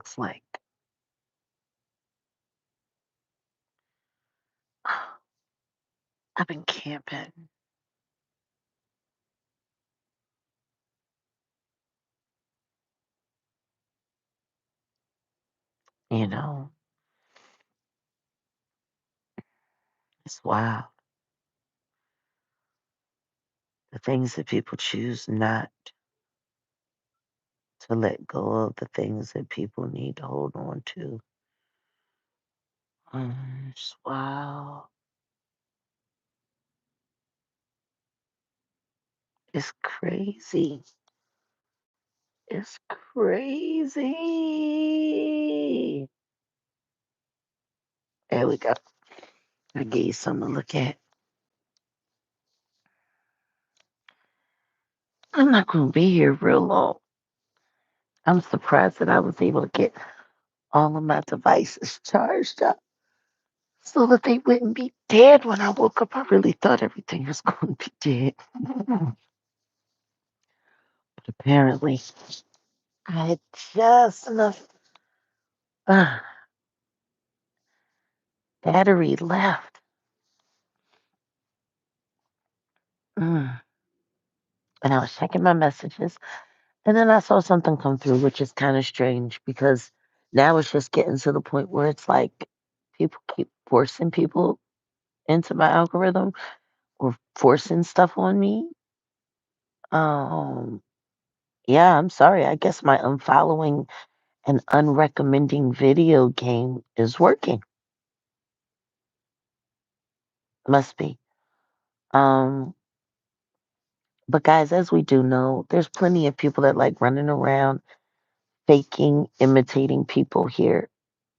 It's like, I've been camping, you know, it's wild. The things that people choose not to let go of, the things that people need to hold on to. It's wild. It's crazy. It's crazy. There we go. I gave you something to look at. I'm not going to be here real long. I'm surprised that I was able to get all of my devices charged up so that they wouldn't be dead when I woke up. I really thought everything was going to be dead. But apparently, I had just enough uh, battery left. Mm. And I was checking my messages. And then I saw something come through, which is kind of strange because now it's just getting to the point where it's like people keep forcing people into my algorithm or forcing stuff on me. Um, yeah, I'm sorry. I guess my unfollowing and unrecommending video game is working. Must be. Um, but guys, as we do know, there's plenty of people that like running around faking, imitating people here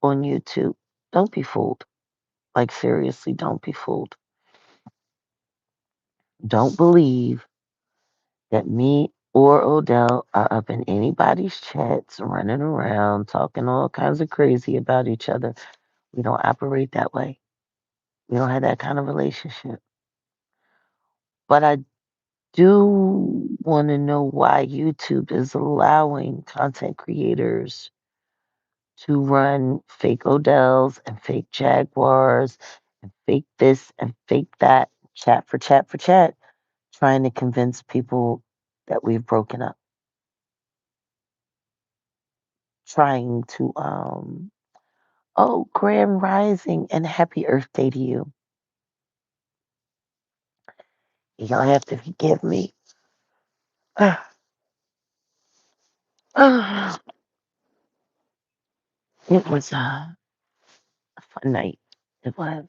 on YouTube. Don't be fooled. Like, seriously, don't be fooled. Don't believe that me or Odell are up in anybody's chats, running around, talking all kinds of crazy about each other. We don't operate that way. We don't have that kind of relationship. But I do want to know why YouTube is allowing content creators to run fake Odells and fake Jaguars and fake this and fake that, chat for chat for chat, trying to convince people that we've broken up, trying to oh, grand rising and happy Earth Day to you. You're gonna have to forgive me. It was a fun night. It was.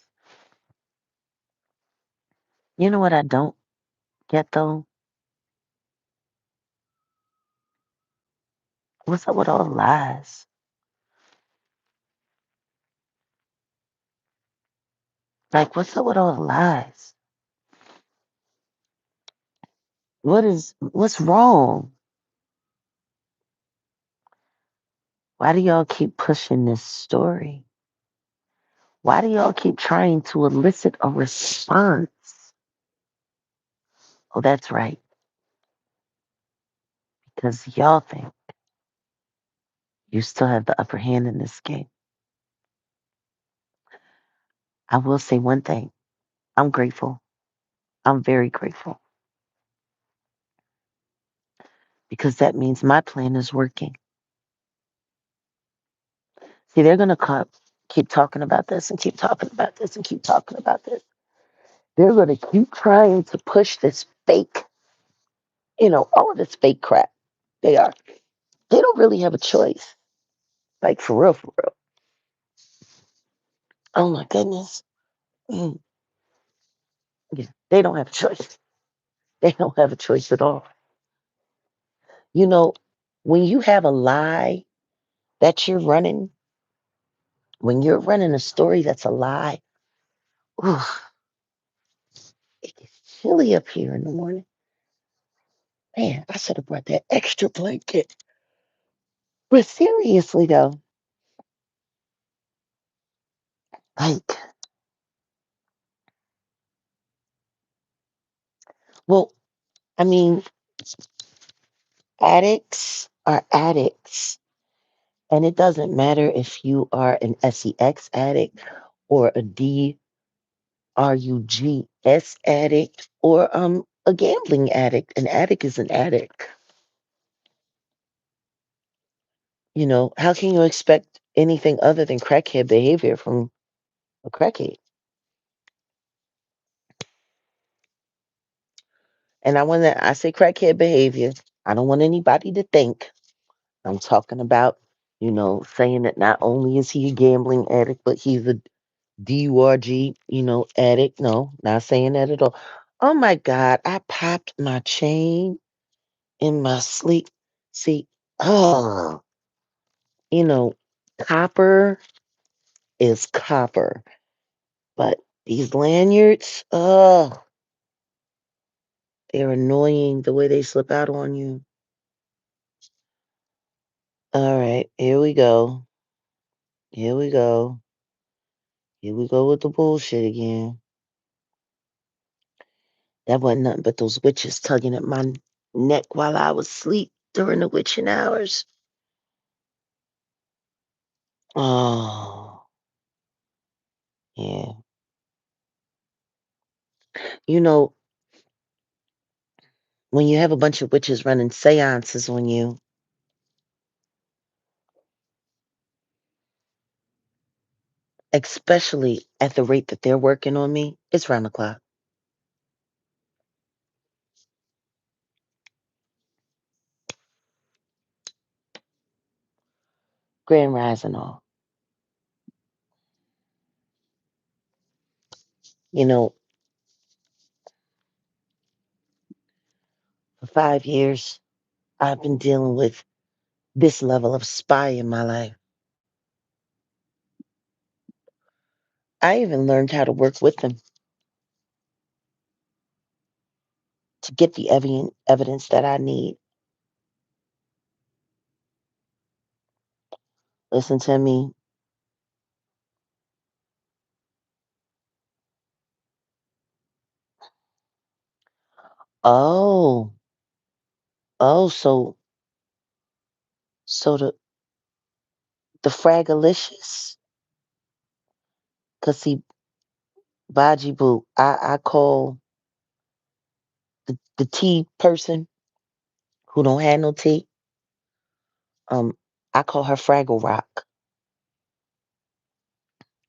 You know what I don't get though? What's up with all the lies? Like, what's up with all the lies? What's wrong? Why do y'all keep pushing this story? Why do y'all keep trying to elicit a response? Oh, that's right. Because y'all think you still have the upper hand in this game. I will say one thing. I'm grateful. I'm very grateful. Because that means my plan is working. See, they're going to keep talking about this and keep talking about this and keep talking about this. They're going to keep trying to push this fake, all of this fake crap. They are. They don't really have a choice. Like, for real, for real. Oh, my goodness. Mm. Yeah, they don't have a choice. They don't have a choice at all. You know, when you have a lie that you're running, when you're running a story that's a lie, ooh, it gets chilly up here in the morning. Man, I should have brought that extra blanket. But seriously, though, like, well, I mean, addicts are addicts, And it doesn't matter if you are an sex addict or a drugs addict or a gambling addict. An addict is an addict. You know, how can you expect anything other than crackhead behavior from a crackhead? And I say crackhead behavior, I don't want anybody to think I'm talking about, saying that not only is he a gambling addict, but he's a DURG, addict. No, not saying that at all. Oh my God, I popped my chain in my sleep. See, oh, you know, copper is copper, but these lanyards, oh, they're annoying the way they slip out on you. All right, here we go. Here we go. Here we go with the bullshit again. That wasn't nothing but those witches tugging at my neck while I was asleep during the witching hours. Oh, yeah. You know, when you have a bunch of witches running seances on you, especially at the rate that they're working on me, it's round the clock. Grand rising all. You know, for 5 years, I've been dealing with this level of spy in my life. I even learned how to work with them to get the evidence that I need. Listen to me. Oh, oh, so the Fragalicious, cause see, Baji Boo, I call the tea person who don't have no tea. Um, I call her Fraggle Rock,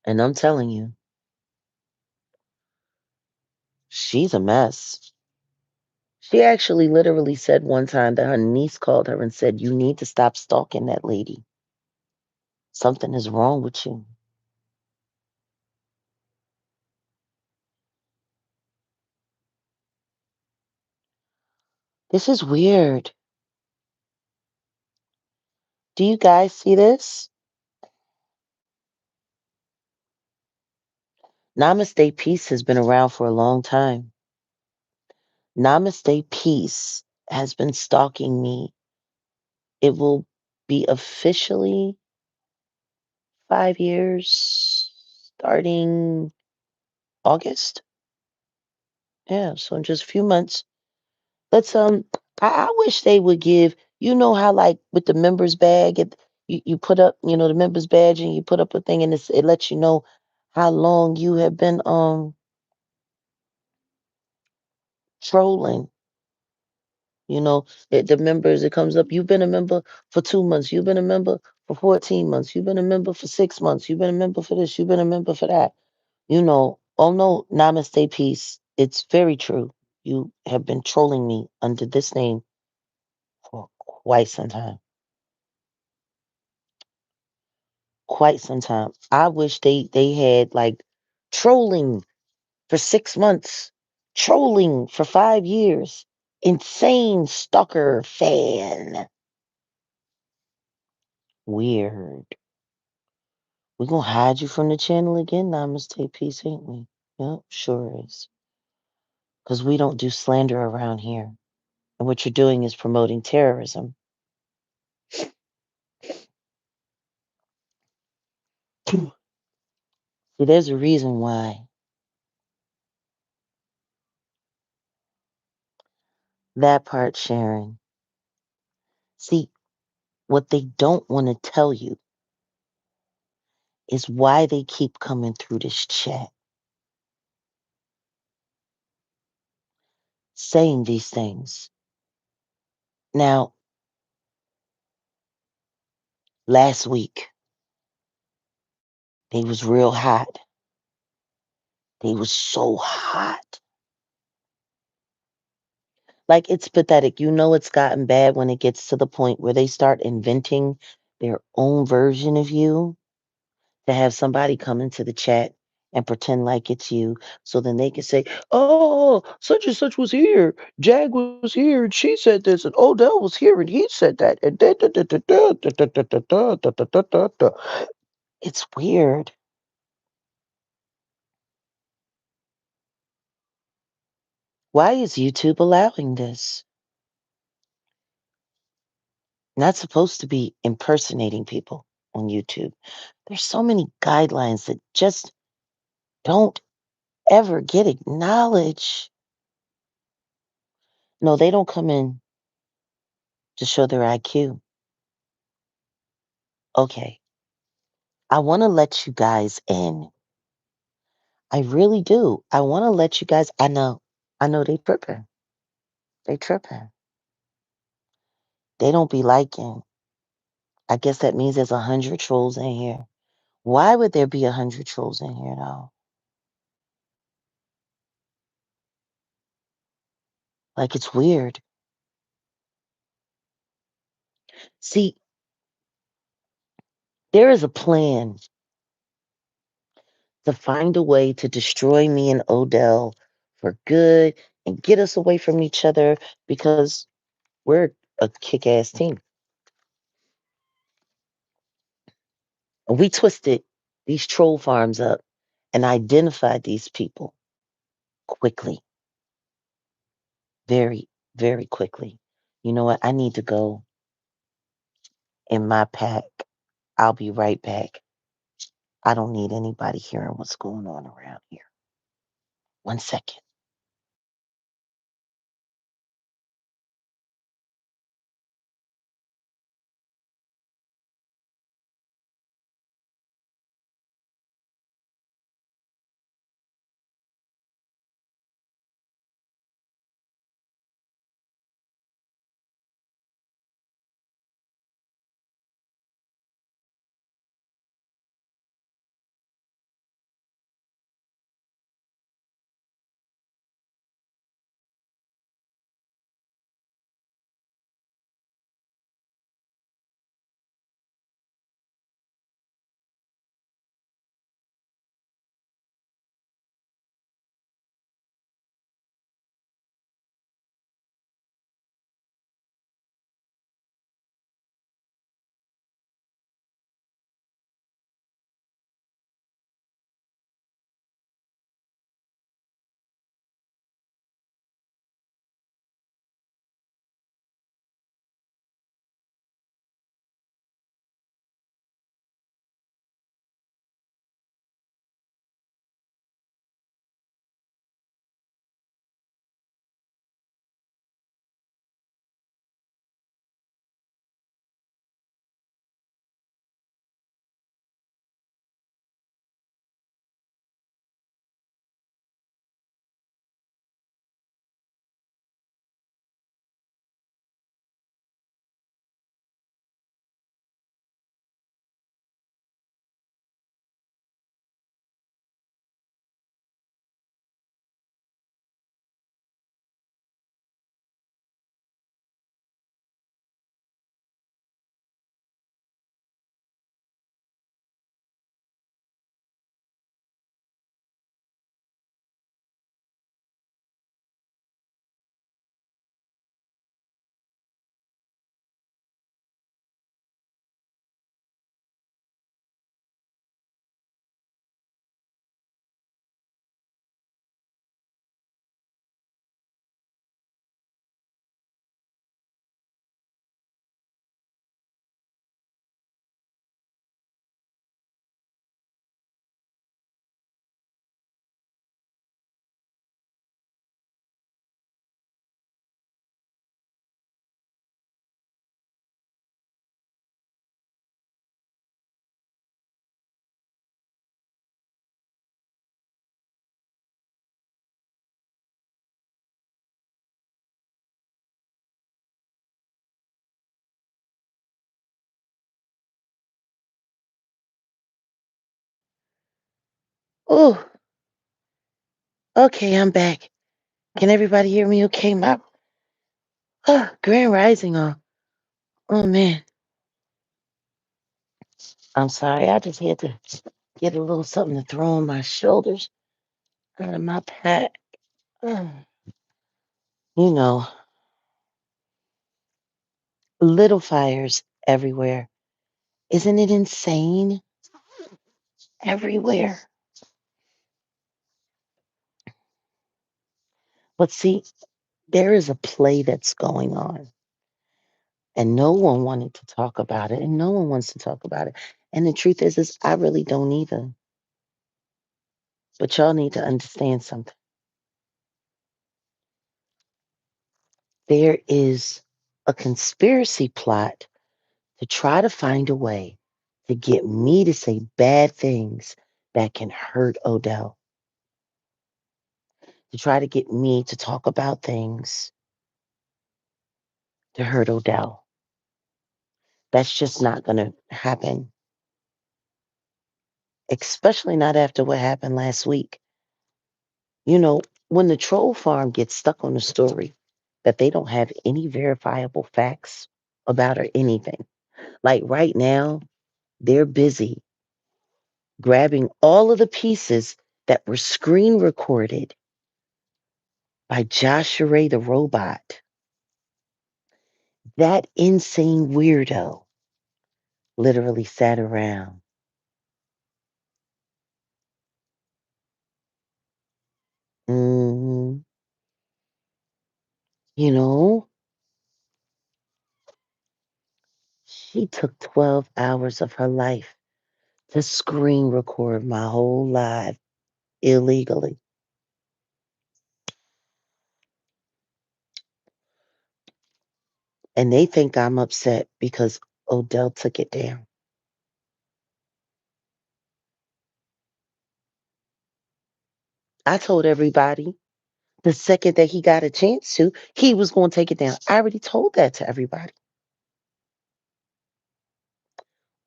and I'm telling you, she's a mess. She actually literally said one time that her niece called her and said, "You need to stop stalking that lady. Something is wrong with you." This is weird. Do you guys see this? Namaste Peace has been around for a long time. Namaste Peace has been stalking me. It will be officially 5 years starting August. Yeah, so in just a few months. Let's I wish they would give, how like with the members bag, you put up, the members badge and you put up a thing and it lets you know how long you have been trolling. The members, it comes up, you've been a member for 2 months, you've been a member for 14 months, you've been a member for 6 months, you've been a member for this, you've been a member for that. Oh no, namaste peace. It's very true. You have been trolling me under this name for quite some time. Quite some time. I wish they had like trolling for 6 months, trolling for 5 years. Insane stalker fan. Weird. We gonna hide you from the channel again, Namaste Peace, ain't we? Yep, sure is. Because we don't do slander around here. And what you're doing is promoting terrorism. See, there's a reason why. That part, Sharon. See, What they don't want to tell you is why they keep coming through this chat saying these things. Now, last week, they was real hot. They was so hot. Like, it's pathetic. You know it's gotten bad when it gets to the point where they start inventing their own version of you to have somebody come into the chat and pretend like it's you so then they can say, "Oh, such and such was here. Jag was here and she said this, and Odell was here and he said that." And da, da, da, da, da, da, da, da, da, da, da, da, da, da, da." It's weird. Why is YouTube allowing this? Not supposed to be impersonating people on YouTube. There's so many guidelines that just don't ever get acknowledged. No, they don't come in to show their IQ. Okay, I want to let you guys in. I really do. I want to let you guys. I know they tripping. They tripping. They don't be liking. I guess that means there's 100 trolls in here. Why would there be 100 trolls in here though? Like it's weird. See, there is a plan to find a way to destroy me and Odell for good and get us away from each other because we're a kick-ass team. And we twisted these troll farms up and identified these people quickly, very, very quickly. You know what? I need to go in my pack. I'll be right back. I don't need anybody hearing what's going on around here. 1 second. Oh, okay, I'm back. Can everybody hear me okay? My grand rising on. Oh man. I'm sorry. I just had to get a little something to throw on my shoulders out of my pack. Uh, You know, little fires everywhere. Isn't it insane? Everywhere. But see, there is a play that's going on, and no one wanted to talk about it, and no one wants to talk about it. And the truth is I really don't either. But y'all need to understand something. There is a conspiracy plot to try to find a way to get me to say bad things that can hurt Odell, to try to get me to talk about things to hurt Odell. That's just not going to happen, especially not after what happened last week. You know, when the troll farm gets stuck on a story that they don't have any verifiable facts about or anything, like right now, they're busy grabbing all of the pieces that were screen recorded by Joshua Ray the robot. That insane weirdo literally sat around. hmm You know, she took 12 hours of her life to screen record my whole life illegally. And they think I'm upset because Odell took it down. I told everybody the second that he got a chance to, he was going to take it down. I already told that to everybody.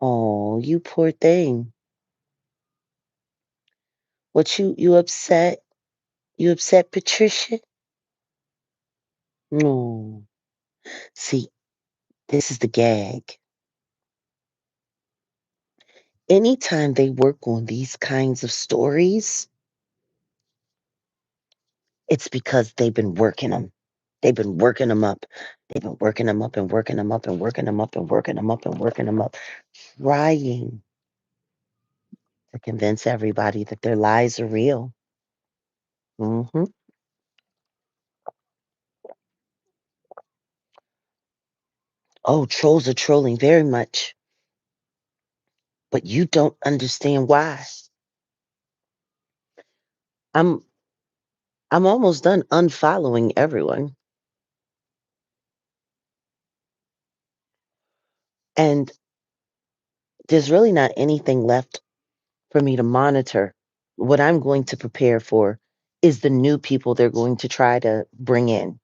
Oh, you poor thing. What you upset? You upset, Patricia? No. See, this is the gag. Anytime they work on these kinds of stories, it's because they've been working them. They've been working them up. They've been working them up and working them up and working them up and working them up and working them up, trying to convince everybody that their lies are real. hmm Oh, trolls are trolling very much, but you don't understand why. I'm I'm almost done unfollowing everyone, and there's really not anything left for me to monitor. What I'm going to prepare for is the new people they're going to try to bring in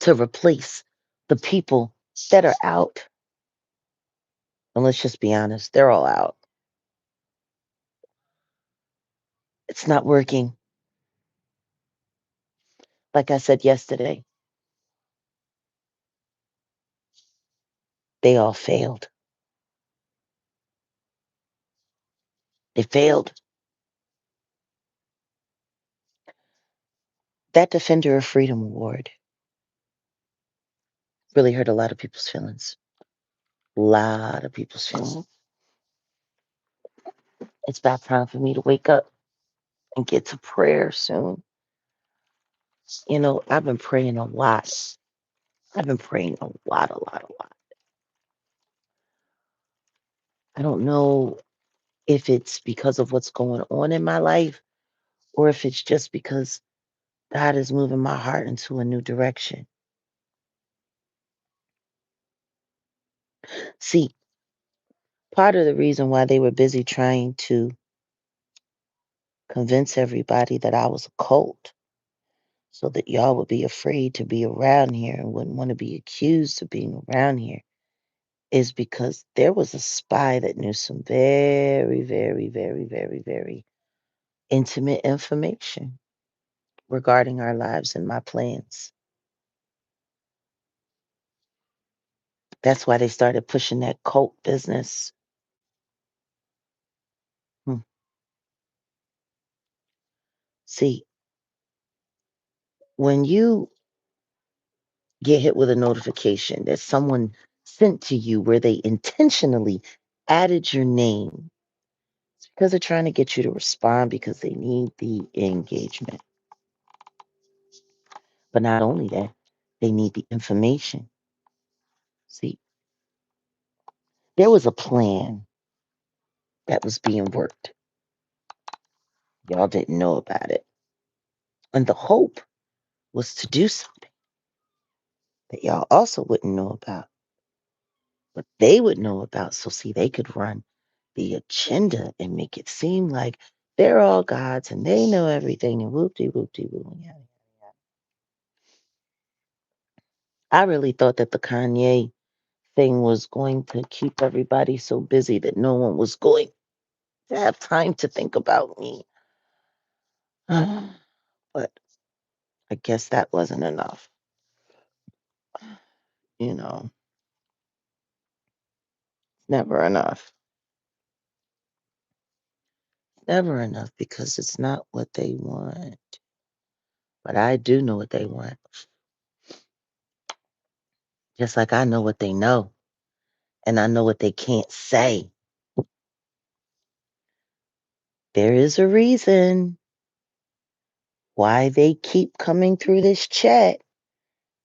to replace the people that are out. And let's just be honest, they're all out. It's not working. Like I said yesterday, they all failed. They failed. That Defender of Freedom Award really hurt a lot of people's feelings. A lot of people's feelings. It's about time for me to wake up and get to prayer soon. You know, I've been praying a lot. I've been praying a lot, a lot, a lot. I don't know if it's because of what's going on in my life or if it's just because God is moving my heart into a new direction. See, part of the reason why they were busy trying to convince everybody that I was a cult so that y'all would be afraid to be around here and wouldn't want to be accused of being around here is because there was a spy that knew some very, very, very, very, very intimate information regarding our lives and my plans. That's why they started pushing that cult business. Hmm. See, when you get hit with a notification that someone sent to you where they intentionally added your name, it's because they're trying to get you to respond because they need the engagement. But not only that, they need the information. See, there was a plan that was being worked. Y'all didn't know about it. And the hope was to do something that y'all also wouldn't know about, but they would know about. So, see, they could run the agenda and make it seem like they're all gods and they know everything and whoop-de whoop-de whoop. I really thought that the Kanye thing was going to keep everybody so busy that no one was going to have time to think about me. But I guess that wasn't enough. You know, never enough. Never enough because it's not what they want. But I do know what they want. Just like I know what they know. And I know what they can't say. There is a reason why they keep coming through this chat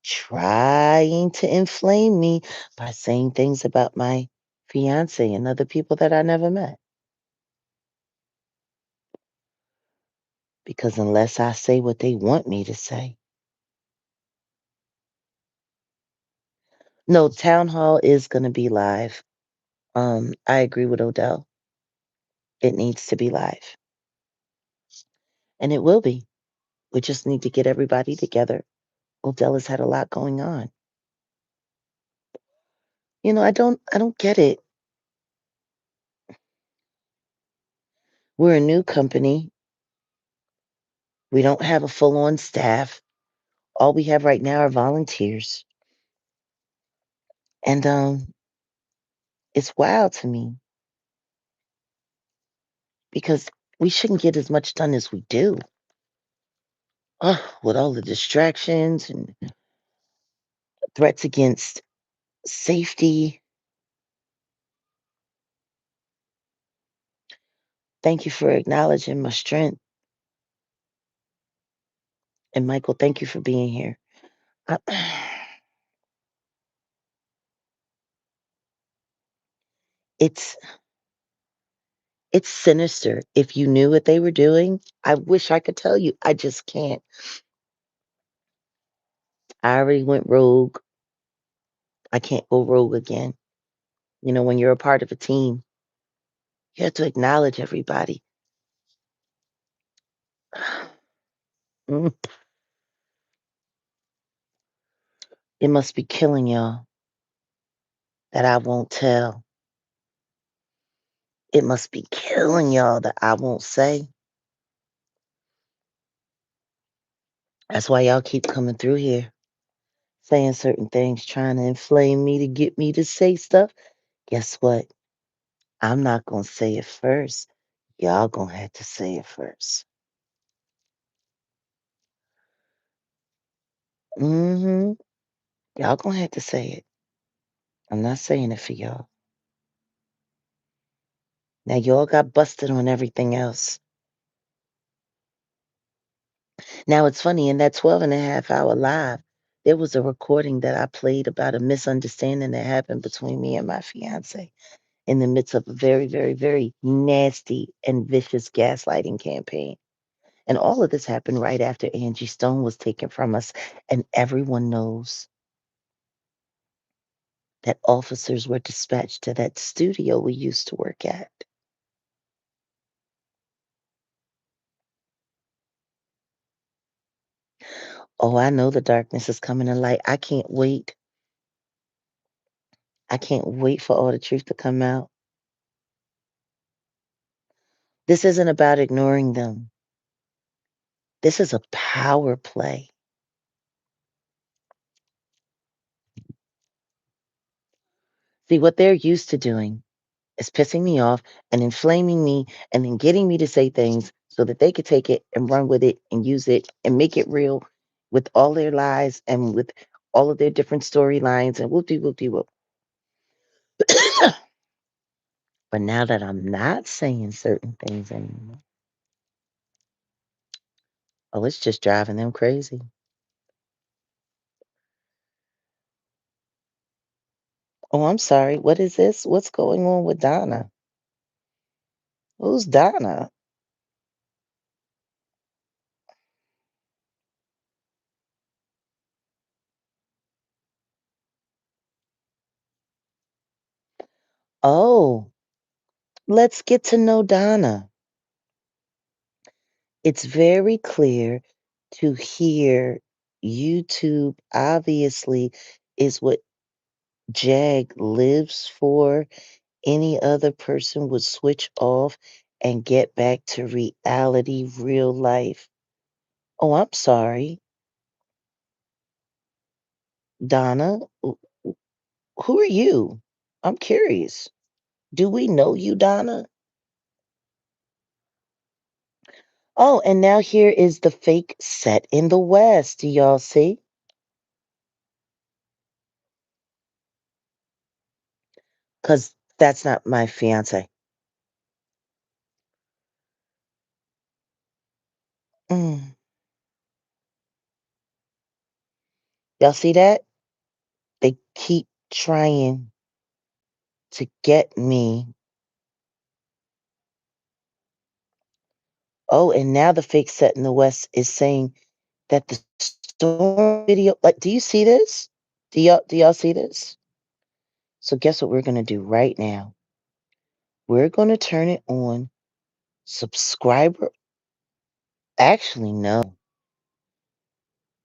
trying to inflame me by saying things about my fiance and other people that I never met. Because unless I say what they want me to say. No, town hall is going to be live. I agree with Odell. It needs to be live. And it will be. We just need to get everybody together. Odell has had a lot going on. I don't get it. We're a new company. We don't have a full-on staff. All we have right now are volunteers. And it's wild to me because we shouldn't get as much done as we do. With all the distractions and threats against safety. Thank you for acknowledging my strength. And Michael, thank you for being here. I, it's it's sinister. If you knew what they were doing, I wish I could tell you. I just can't. I already went rogue. I can't go rogue again. When you're a part of a team, you have to acknowledge everybody. Mm, it must be killing y'all that I won't tell. It must be killing y'all that I won't say. That's why y'all keep coming through here, saying certain things, trying to inflame me to get me to say stuff. Guess what? I'm not going to say it first. Y'all going to have to say it first. Mm-hmm. Y'all going to have to say it. I'm not saying it for y'all. Now, y'all got busted on everything else. Now, it's funny, in that 12.5 hour live, there was a recording that I played about a misunderstanding that happened between me and my fiance in the midst of a very, very, very nasty and vicious gaslighting campaign. And all of this happened right after Angie Stone was taken from us. And everyone knows that officers were dispatched to that studio we used to work at. Oh, I know the darkness is coming to light. I can't wait. I can't wait for all the truth to come out. This isn't about ignoring them. This is a power play. See, what they're used to doing is pissing me off and inflaming me and then getting me to say things so that they could take it and run with it and use it and make it real with all their lies and with all of their different storylines and whoop de whoop de whoop. But now that I'm not saying certain things anymore, oh, it's just driving them crazy. Oh, I'm sorry. What is this? What's going on with Donna? Who's Donna? Oh, let's get to know Donna. It's very clear to hear YouTube obviously is what Jag lives for. Any other person would switch off and get back to reality, real life. Oh, I'm sorry. Donna, who are you? I'm curious. Do we know you, Donna? Oh, and now here is the fake set in the West. Do y'all see? Because that's not my fiance. Mm. Y'all see that? They keep trying to get me. Oh, and now the fake set in the West is saying that the storm video, like, do you see this? Do y'all see this? So guess what we're gonna do right now? We're gonna turn it on. Subscriber, actually, no.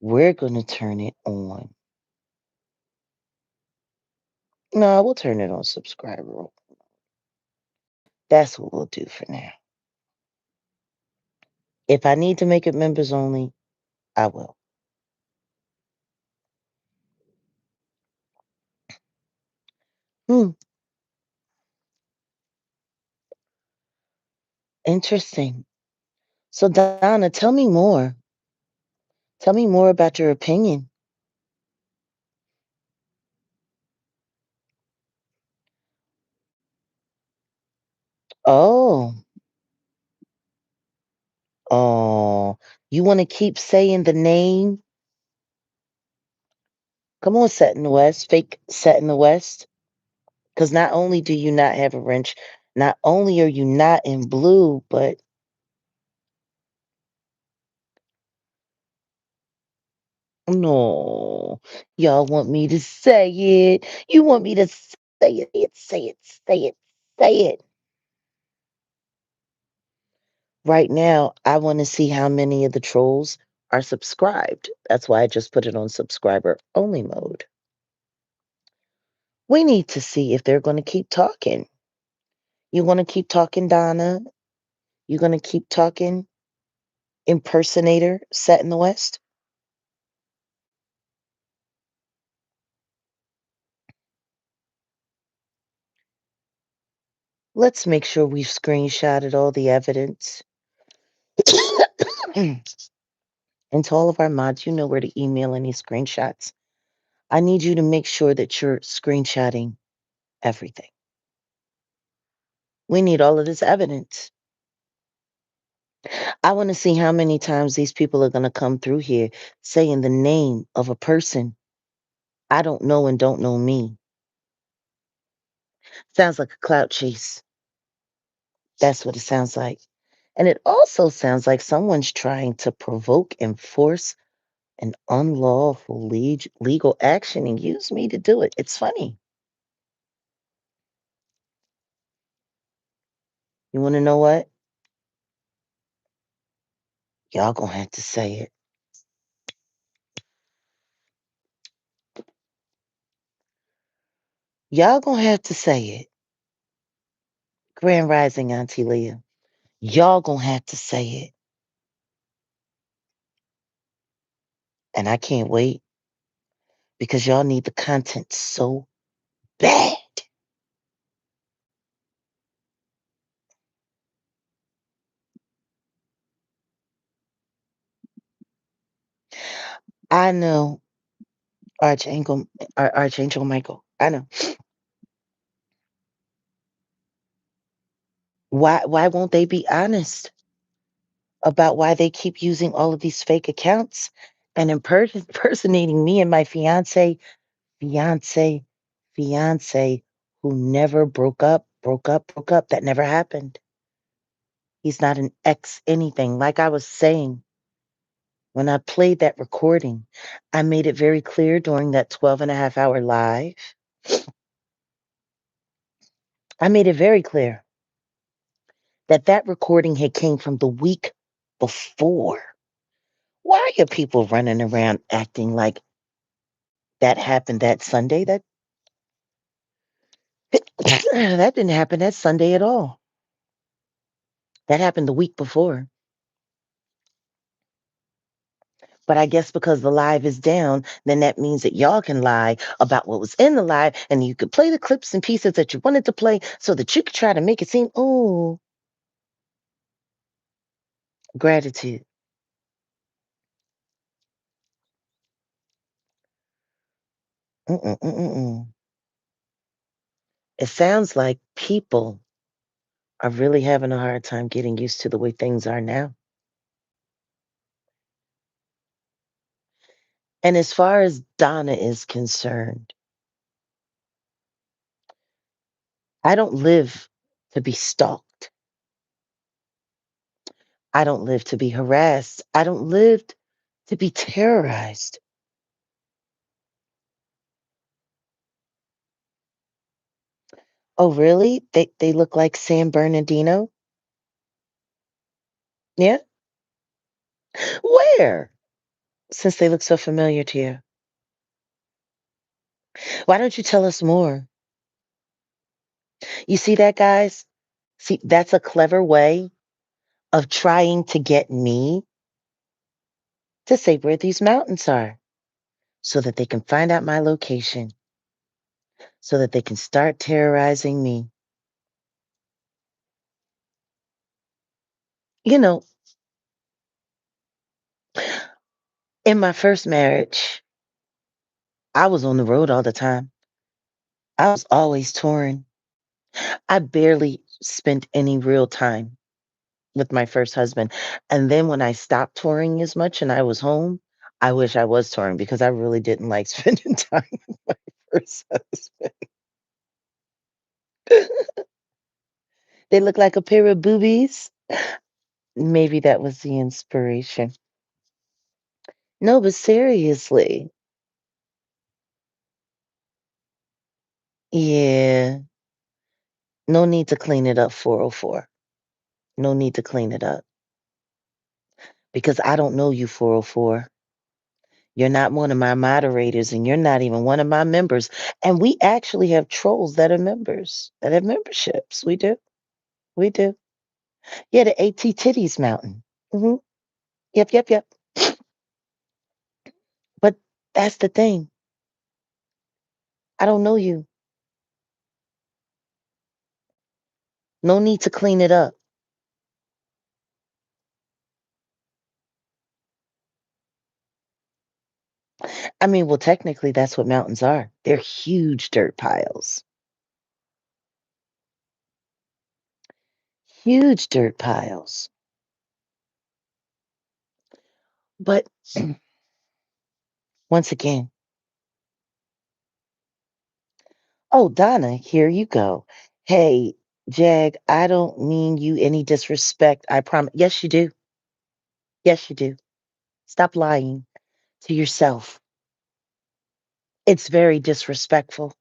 We're gonna turn it on. No, we'll turn it on subscriber. That's what we'll do for now. If I need to make it members only, I will. Hmm, interesting. So Donna, tell me more. Tell me more about your opinion. Oh, oh, you want to keep saying the name? Come on, set in the West, fake set in the West. Because not only do you not have a wrench, not only are you not in blue, but no, y'all want me to say it. You want me to say it, say it, say it, say it. Right now, I want to see how many of the trolls are subscribed. That's why I just put it on subscriber only mode. We need to see if they're going to keep talking. You want to keep talking, Donna? You going to keep talking, impersonator set in the West? Let's make sure we've screenshotted all the evidence. And to all of our mods, you know where to email any screenshots. I need you to make sure that you're screenshotting everything. We need all of this evidence. I want to see how many times these people are going to come through here saying the name of a person I don't know and don't know me. Sounds like a clout chase. That's what it sounds like. And it also sounds like someone's trying to provoke and force an unlawful legal action and use me to do it. It's funny. You want to know what? Y'all gonna have to say it. Y'all gonna have to say it. Grand Rising, Auntie Leah. Y'all gonna have to say it. And I can't wait because y'all need the content so bad. I know, Archangel, Archangel Michael. I know. Why won't they be honest about why they keep using all of these fake accounts and impersonating me and my fiance, fiance who never broke up. That never happened. He's not an ex anything. Like I was saying, when I played that recording, I made it very clear during that 12.5 hour live. I made it very clear that that recording had came from the week before. Why are people running around acting like that happened that Sunday? That that didn't happen that Sunday at all. That happened the week before. But I guess because the live is down, then that means that y'all can lie about what was in the live, and you could play the clips and pieces that you wanted to play so that you could try to make it seem, oh, gratitude. Mm-mm-mm-mm. It sounds like people are really having a hard time getting used to the way things are now. And as far as Donna is concerned, I don't live to be stalked. I don't live to be harassed. I don't live to be terrorized. Oh, really? They look like San Bernardino? Yeah? Where? Since they look so familiar to you. Why don't you tell us more? You see that, guys? See, that's a clever way of trying to get me to say where these mountains are so that they can find out my location, so that they can start terrorizing me. You know, in my first marriage, I was on the road all the time. I was always touring. I barely spent any real time with my first husband. And then when I stopped touring as much and I was home, I wish I was touring because I really didn't like spending time with my first husband. They look like a pair of boobies. Maybe that was the inspiration. No, but seriously. Yeah. No need to clean it up, 404. No need to clean it up because I don't know you, 404. You're not one of my moderators and you're not even one of my members. And we actually have trolls that are members, that have memberships. We do. We do. Yeah, the AT Titties Mountain. Yep, yep, yep. But that's the thing. I don't know you. No need to clean it up. I mean, well, technically, that's what mountains are. They're huge dirt piles. Huge dirt piles. But once again, oh, Donna, here you go. Hey, Jag, I don't mean you any disrespect. I promise. Yes, you do. Yes, you do. Stop lying to yourself. It's very disrespectful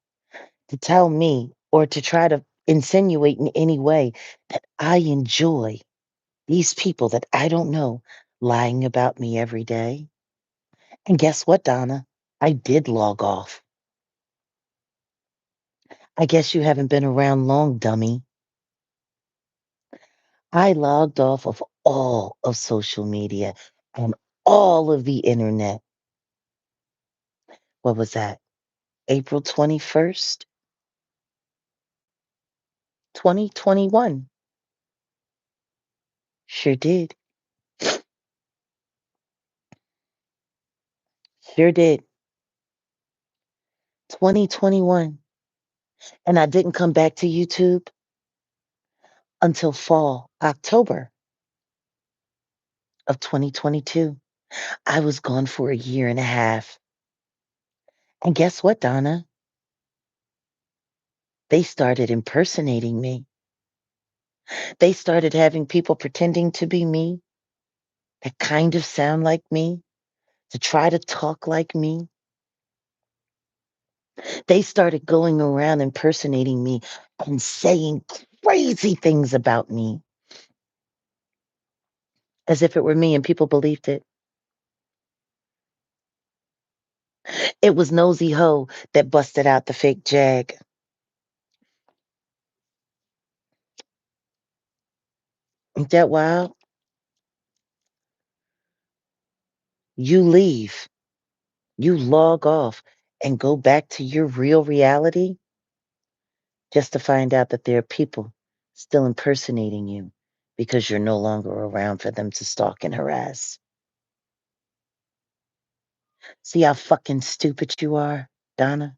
to tell me or to try to insinuate in any way that I enjoy these people that I don't know lying about me every day. And guess what, Donna? I did log off. I guess you haven't been around long, dummy. I logged off of all of social media and all of the internet. What was that? April 21st, 2021. Sure did. Sure did. 2021. And I didn't come back to YouTube until fall, October of 2022. I was gone for a year and a half. And guess what, Donna? They started impersonating me. They started having people pretending to be me that kind of sound like me, to try to talk like me. They started going around impersonating me and saying crazy things about me as if it were me and people believed it. It was Nosy Ho that busted out the fake Jag. Ain't that wild? You leave, you log off and go back to your real reality just to find out that there are people still impersonating you because you're no longer around for them to stalk and harass. See how fucking stupid you are, Donna?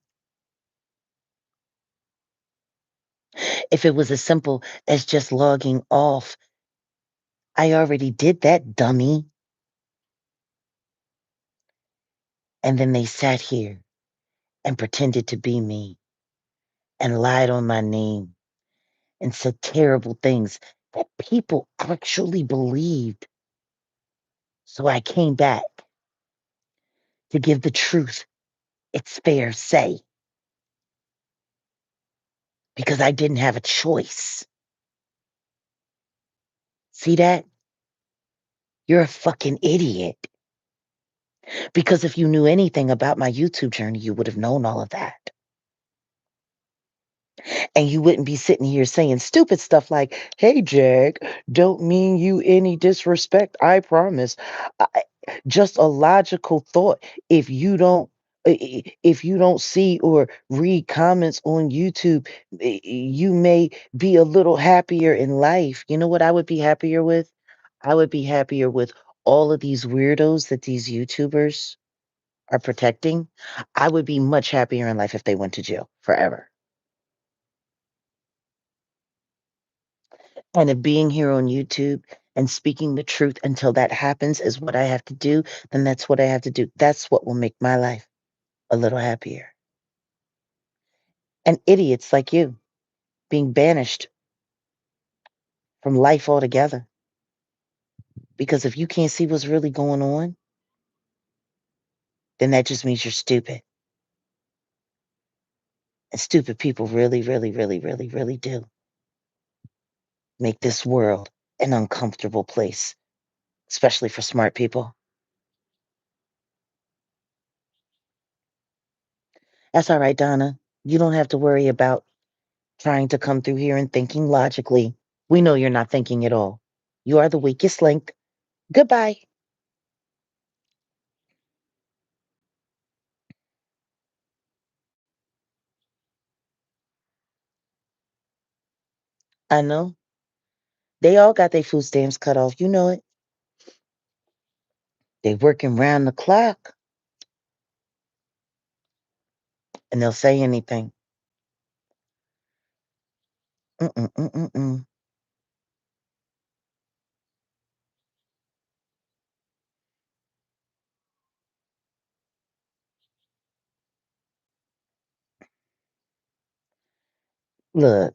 If it was as simple as just logging off, I already did that, dummy. And then they sat here and pretended to be me and lied on my name and said terrible things that people actually believed. So I came back to give the truth its fair say because I didn't have a choice. See that? You're a fucking idiot. Because if you knew anything about my YouTube journey, you would have known all of that. And you wouldn't be sitting here saying stupid stuff like, "Hey, Jag, don't mean you any disrespect, I promise." I, just a logical thought. If you don't if you don't see or read comments on YouTube, you may be a little happier in life. You know what I would be happier with? I would be happier with all of these weirdos that these YouTubers are protecting. I would be much happier in life if they went to jail forever. And if being here on YouTube and speaking the truth until that happens is what I have to do, then that's what I have to do. That's what will make my life a little happier. And idiots like you being banished from life altogether. Because if you can't see what's really going on, then that just means you're stupid. And stupid people really, really, really, really, really do make this world an uncomfortable place, especially for smart people. That's all right, Donna. You don't have to worry about trying to come through here and thinking logically. We know you're not thinking at all. You are the weakest link. Goodbye. I know. They all got their food stamps cut off. You know it. They working round the clock and they'll say anything. Mm-mm, mm-mm, mm. Look,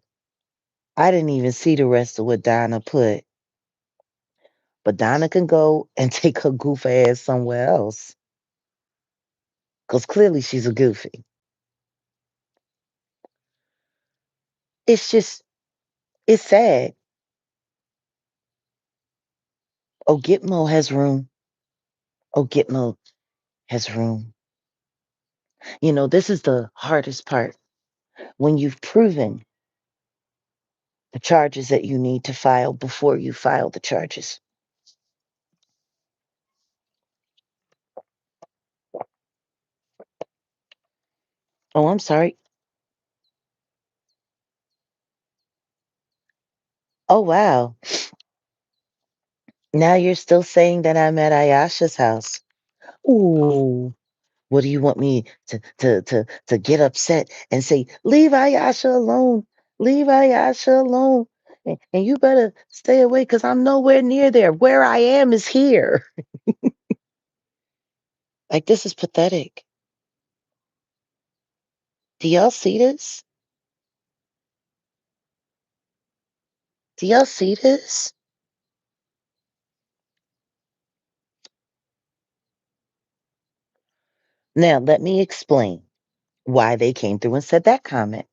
I didn't even see the rest of what Donna put, but Donna can go and take her goof ass somewhere else because clearly she's a goofy. It's just, it's sad. Oh, Gitmo has room. Oh, Gitmo has room. You know, this is the hardest part when you've proven the charges that you need to file before you file the charges. Oh, I'm sorry. Oh, wow. Now you're still saying that I'm at Ayasha's house. Ooh. What do you want me to get upset and say, "Leave Ayasha alone. Leave Ayasha alone. And you better stay away because I'm nowhere near there. Where I am is here." Like, this is pathetic. Do y'all see this? Do y'all see this? Now, let me explain why they came through and said that comment.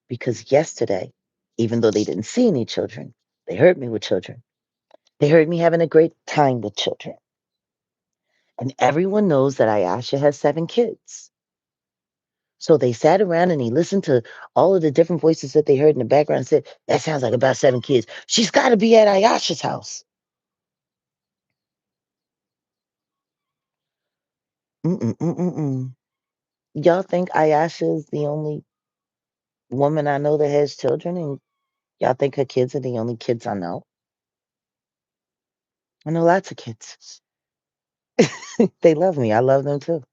Because yesterday, even though they didn't see any children, they heard me with children. They heard me having a great time with children. And everyone knows that Ayasha has 7 kids. So they sat around and they listened to all of the different voices that they heard in the background and said, "That sounds like about 7 kids. She's got to be at Ayasha's house." Mm-mm-mm-mm-mm. Y'all think Ayasha is the only woman I know that has children, and y'all think her kids are the only kids I know? I know lots of kids. They love me. I love them too.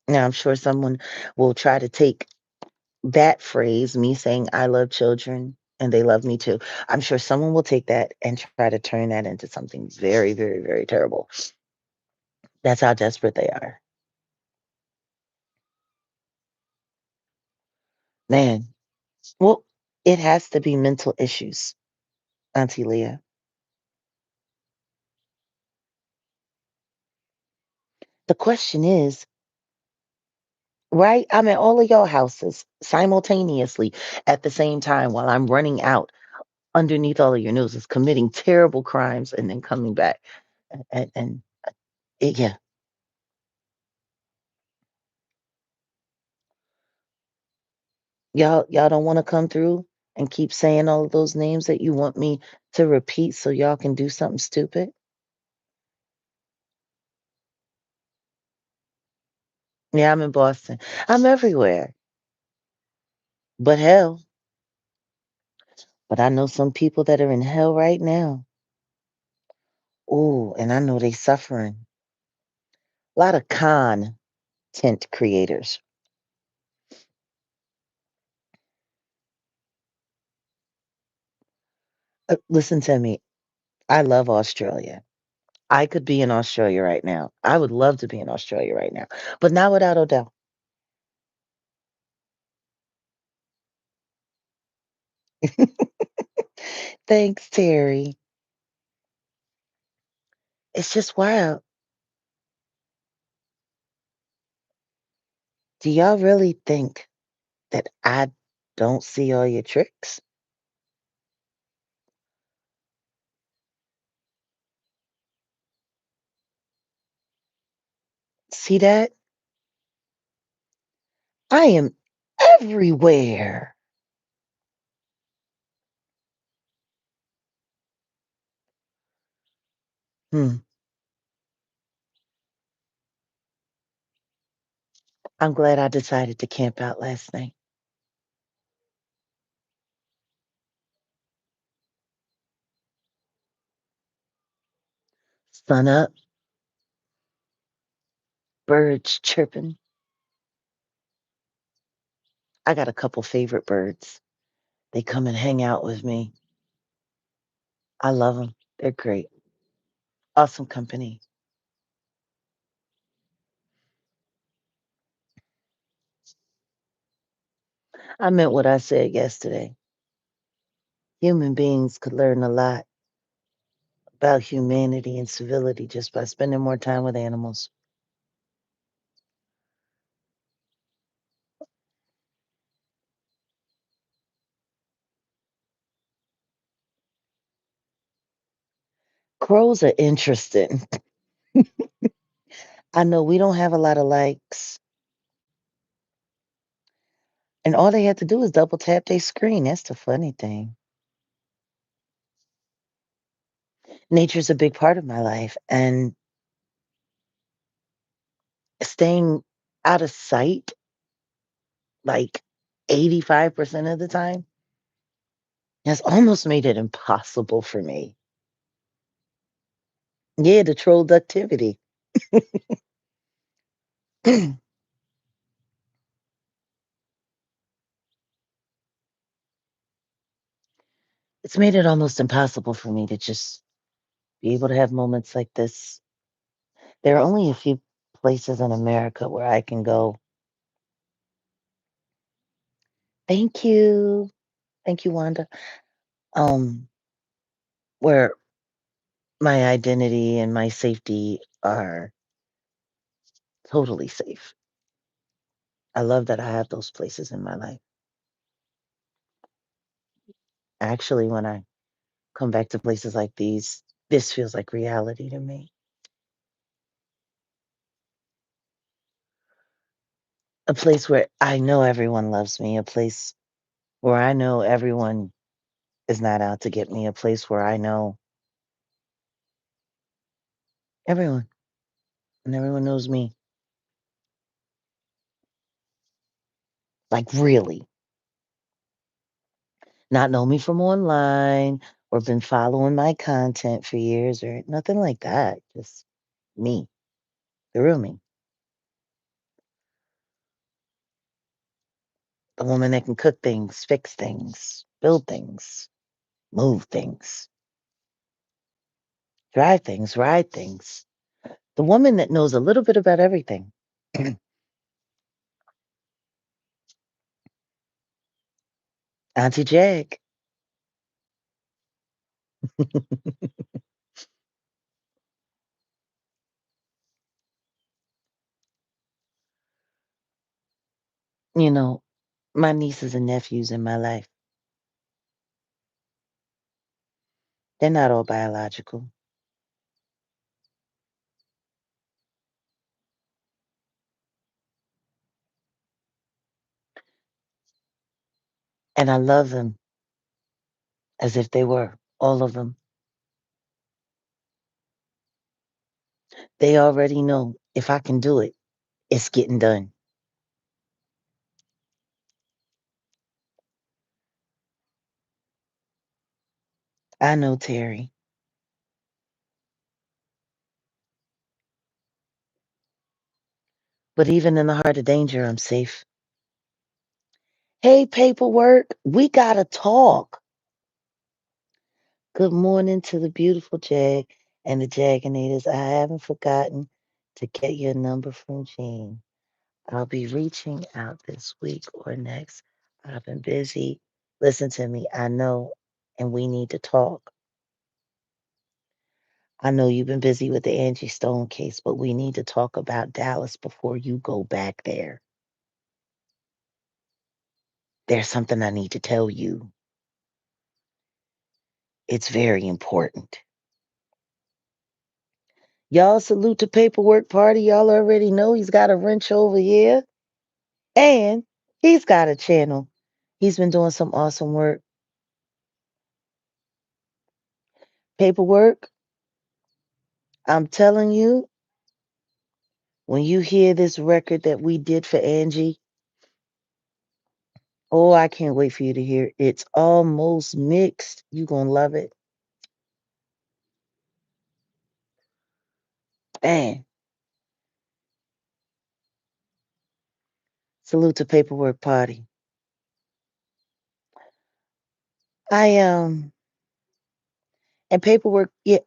Now, I'm sure someone will try to take that phrase, me saying I love children and they love me too. I'm sure someone will take that and try to turn that into something very, very, very terrible. That's how desperate they are. Man, well, it has to be mental issues, Auntie Leah. The question is, right? I'm at all of y'all houses simultaneously at the same time while I'm running out underneath all of your noses, committing terrible crimes and then coming back. And yeah, y'all don't want to come through and keep saying all of those names that you want me to repeat so y'all can do something stupid? Yeah, I'm in Boston. I'm everywhere. But hell, but I know some people that are in hell right now. Oh, and I know they suffering. A lot of content creators. Listen to me. I love Australia. I could be in Australia right now. I would love to be in Australia right now, but not without Odell. Thanks, Terry. It's just wild. Do y'all really think that I don't see all your tricks? See that? I am everywhere. Hmm. I'm glad I decided to camp out last night. Sun up, birds chirping. I got a couple favorite birds. They come and hang out with me. I love them. They're great. Awesome company. I meant what I said yesterday. Human beings could learn a lot about humanity and civility just by spending more time with animals. Crows are interesting. I know we don't have a lot of likes. And all they had to do is double tap their screen. That's the funny thing. Nature's a big part of my life, and staying out of sight, like 85% of the time, has almost made it impossible for me. Yeah, the troll ductivity. It's made it almost impossible for me to just be able to have moments like this. There are only a few places in America where I can go, thank you. Thank you, Wanda. Um, where my identity and my safety are totally safe. I love that I have those places in my life. Actually, when I come back to places like these, this feels like reality to me. A place where I know everyone loves me, a place where I know everyone is not out to get me, a place where I know everyone and everyone knows me. Like, really. Not know me from online or been following my content for years or nothing like that. Just me, the real me. The woman that can cook things, fix things, build things, move things, drive things, ride things. The woman that knows a little bit about everything. Auntie Jag. You know, my nieces and nephews in my life, they're not all biological. And I love them as if they were, all of them. They already know if I can do it, it's getting done. I know, Terry. But even in the heart of danger, I'm safe. Hey, paperwork, we gotta talk. Good morning to the beautiful Jag and the Jaganators. I haven't forgotten to get your number from Jean. I'll be reaching out this week or next. I've been busy. Listen to me. I know, and we need to talk. I know you've been busy with the Angie Stone case, but we need to talk about Dallas before you go back there. There's something I need to tell you. It's very important. Y'all salute the paperwork party. Y'all already know he's got a wrench over here. And he's got a channel. He's been doing some awesome work. Paperwork, I'm telling you, when you hear this record that we did for Angie, oh, I can't wait for you to hear it. It's almost mixed. You're going to love it. Man, salute to paperwork party. I and paperwork, yeah,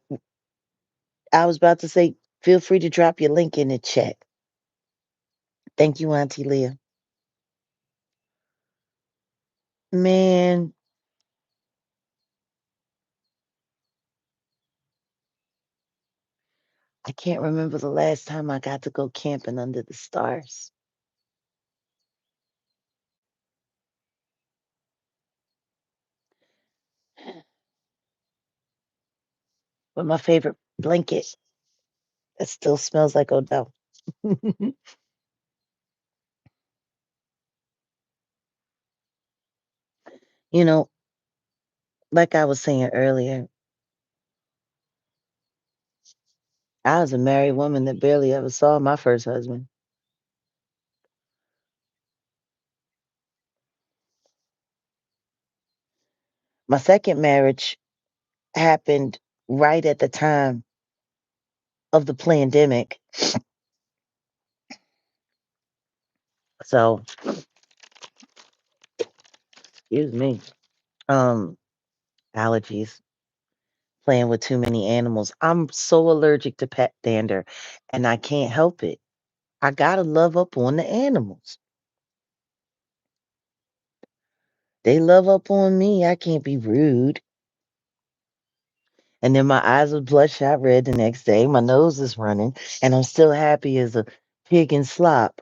I was about to say, feel free to drop your link in the chat. Thank you, Auntie Leah. Man, I can't remember the last time I got to go camping under the stars. But my favorite blanket that still smells like Odell. You know, like I was saying earlier, I was a married woman that barely ever saw my first husband. My second marriage happened right at the time of the pandemic. So, excuse me. Um, Allergies, playing with too many animals. I'm so allergic to pet dander and I can't help it. I gotta love up on the animals. They love up on me. I can't be rude. And then my eyes are bloodshot red the next day. My nose is running, and I'm still happy as a pig in slop.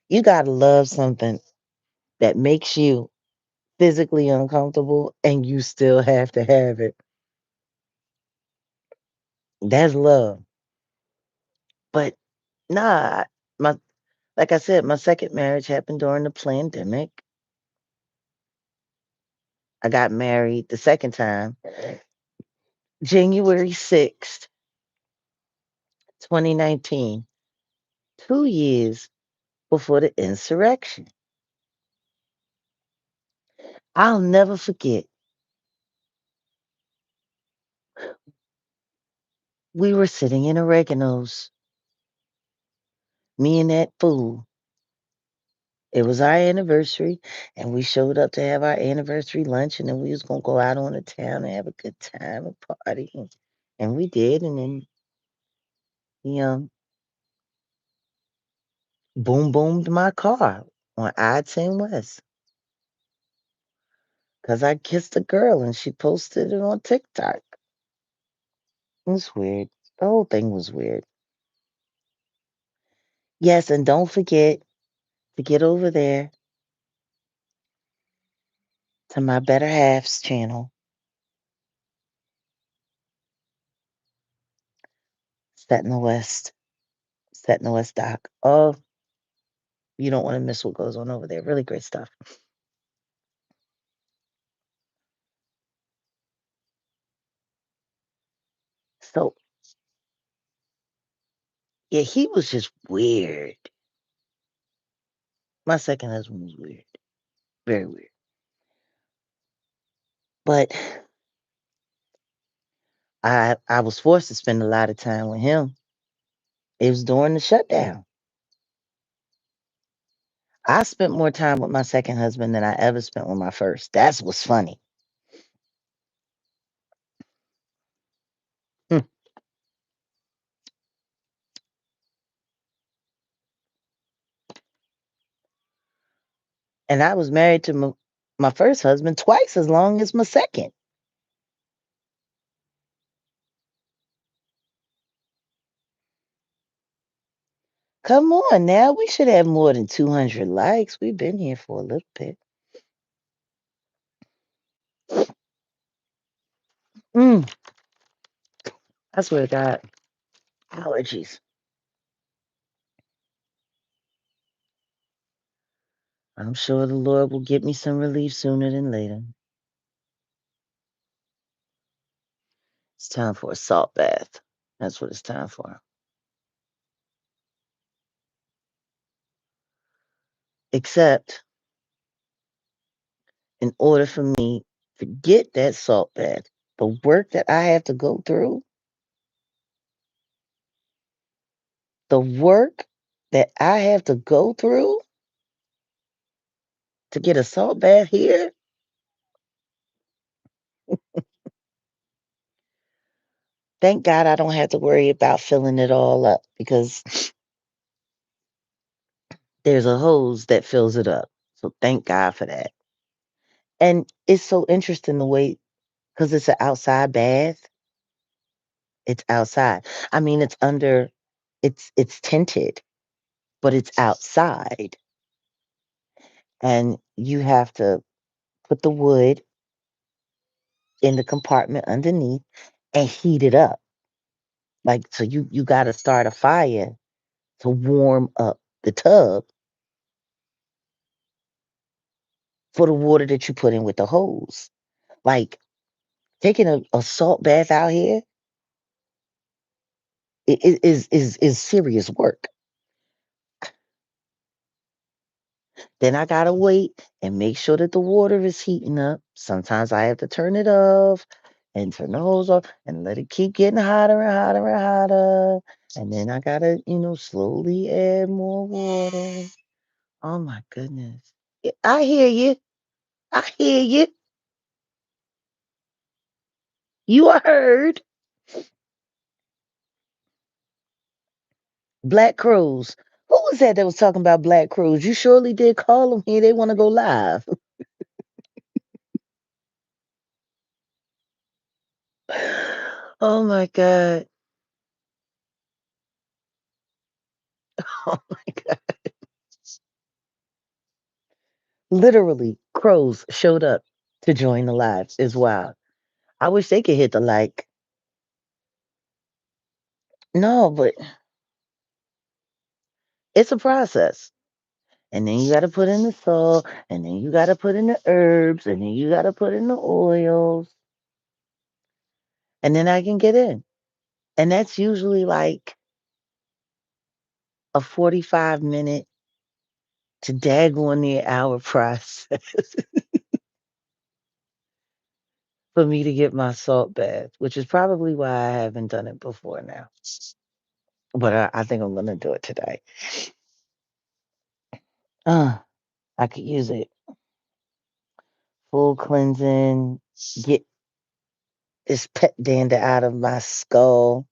You gotta love something that makes you physically uncomfortable, and you still have to have it. That's love. But nah, my like I said, my second marriage happened during the pandemic. I got married the second time, January 6th, 2019, 2 years before the insurrection. I'll never forget. We were sitting in oregano's, me and that fool. It was our anniversary, and we showed up to have our anniversary lunch, and then we was gonna go out on the town and have a good time and party, and we did, and then he boom boomed my car on I-10 West because I kissed a girl and she posted it on TikTok. It was weird. The whole thing was weird. Yes, and don't forget to get over there to my Better Halves channel, Set in the West, Set in the West Doc. Oh, you don't want to miss what goes on over there. Really great stuff. So, yeah, he was just weird. My second husband was weird, very weird. But I was forced to spend a lot of time with him. It was during the shutdown. I spent more time with my second husband than I ever spent with my first. That's what's funny. Hmm. And I was married to my first husband twice as long as my second. Come on now, we should have more than 200 likes. We've been here for a little bit. Mm, I swear to God, allergies. I'm sure the Lord will get me some relief sooner than later. It's time for a salt bath. That's what it's time for. Except, in order for me to get that salt bath, the work that I have to go through, the work that I have to go through to get a salt bath here, thank God I don't have to worry about filling it all up because there's a hose that fills it up. So thank God for that. And it's so interesting the way, because it's an outside bath, it's outside. I mean, it's tinted, but it's outside. And you have to put the wood in the compartment underneath and heat it up. Like, so you gotta start a fire to warm up the tub. for the water that you put in with the hose. Like taking a salt bath out here is serious work. Then I gotta wait and make sure that the water is heating up. Sometimes I have to turn it off and turn the hose off and let it keep getting hotter and hotter and hotter. And then I gotta, slowly add more water. Oh my goodness. I hear you. I hear you. You are heard. Black crows. Who was that was talking about black crows? You surely did call them here. They want to go live. Oh my God. Oh my God. Literally, crows showed up to join the live. Is wild. I wish they could hit the like. No, but it's a process. And then you got to put in the salt, and then you got to put in the herbs, and then you got to put in the oils, and then I can get in. And that's usually like a 45-minute to daggone near hour process for me to get my salt bath, which is probably why I haven't done it before now. But I think I'm going to do it today. Uh, I could use it. Full cleansing, get this pet dander out of my skull.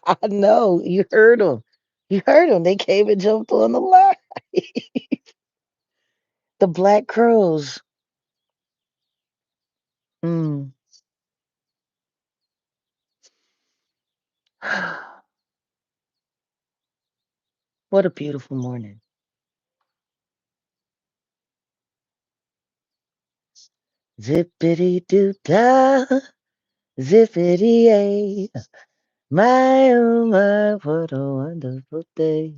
I know. You heard them. You heard them. They came and jumped on the line. The black crows. Mm. What a beautiful morning. Zippity doo dah, zippity a. My oh my, what a wonderful day.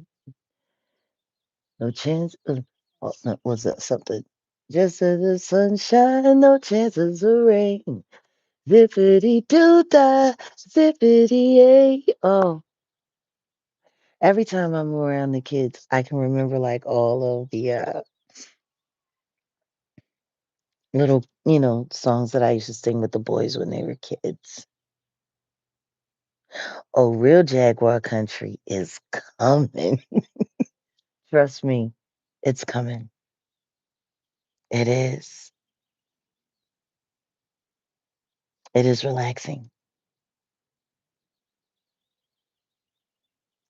No chance oh, no, was that something? Just as the sunshine, no chances of rain. Zippity doo dah, zippity a. Oh, every time I'm around the kids, I can remember like all of the little, songs that I used to sing with the boys when they were kids. Oh, real Jaguar country is coming. Trust me, it's coming. It is. It is relaxing.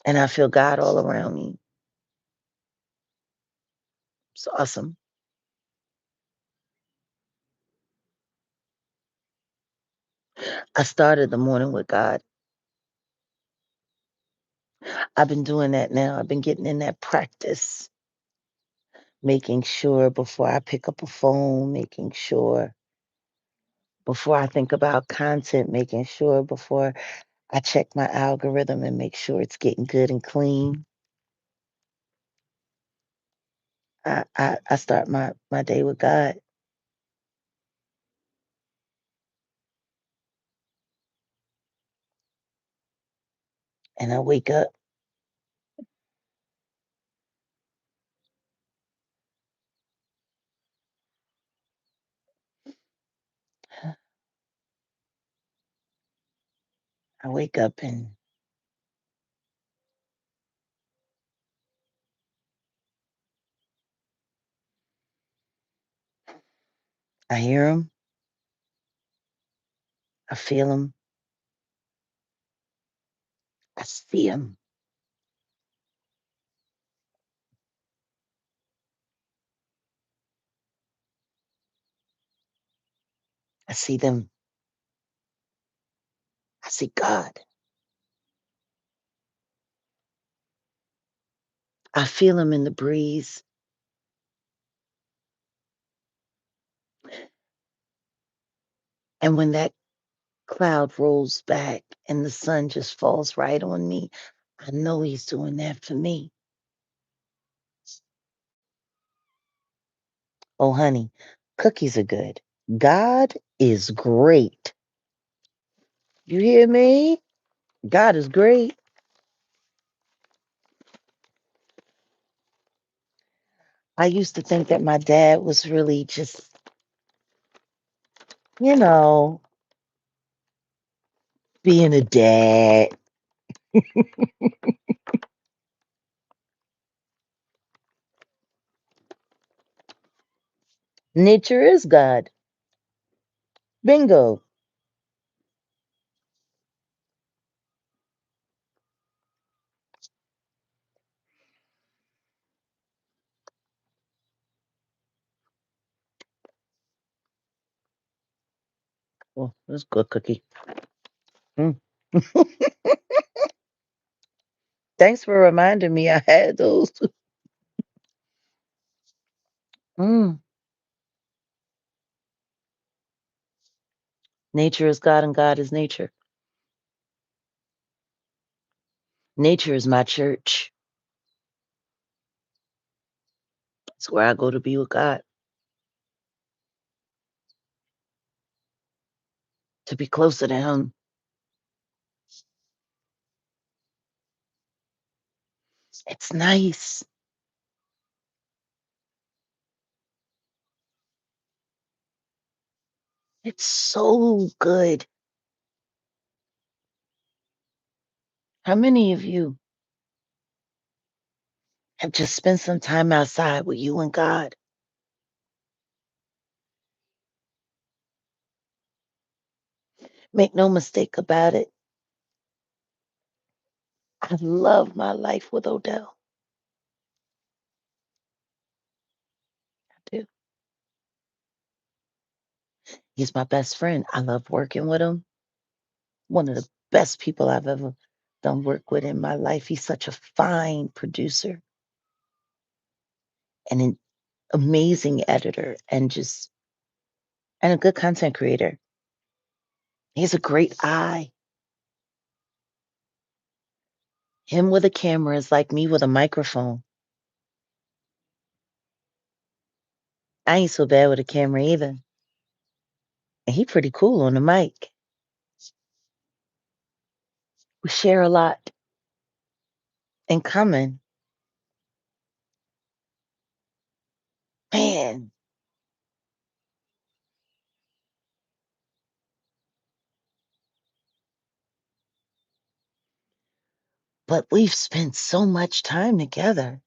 And I feel God all around me. It's awesome. I started the morning with God. I've been doing that now. I've been getting in that practice, making sure before I pick up a phone, making sure before I think about content, making sure before I check my algorithm and make sure it's getting good and clean. I start my day with God and I wake up. I wake up and I hear him. I feel him. I see him. I see them. I see God. I feel him in the breeze. And when that cloud rolls back and the sun just falls right on me, I know he's doing that for me. Oh, honey, cookies are good. God is great. You hear me? God is great. I used to think that my dad was really just, you know, being a dad. Nature is God. Bingo. Oh, that's good cookie. Mm. Thanks for reminding me I had those. Mm. Nature is God and God is nature. Nature is my church. It's where I go to be with God, to be closer to Him. It's nice. It's so good. How many of you have just spent some time outside with you and God? Make no mistake about it. I love my life with Odell. I do. He's my best friend. I love working with him. One of the best people I've ever done work with in my life. He's such a fine producer and an amazing editor and a good content creator. He has a great eye. Him with a camera is like me with a microphone. I ain't so bad with a camera either. And he pretty cool on the mic. We share a lot in common. Man, but we've spent so much time together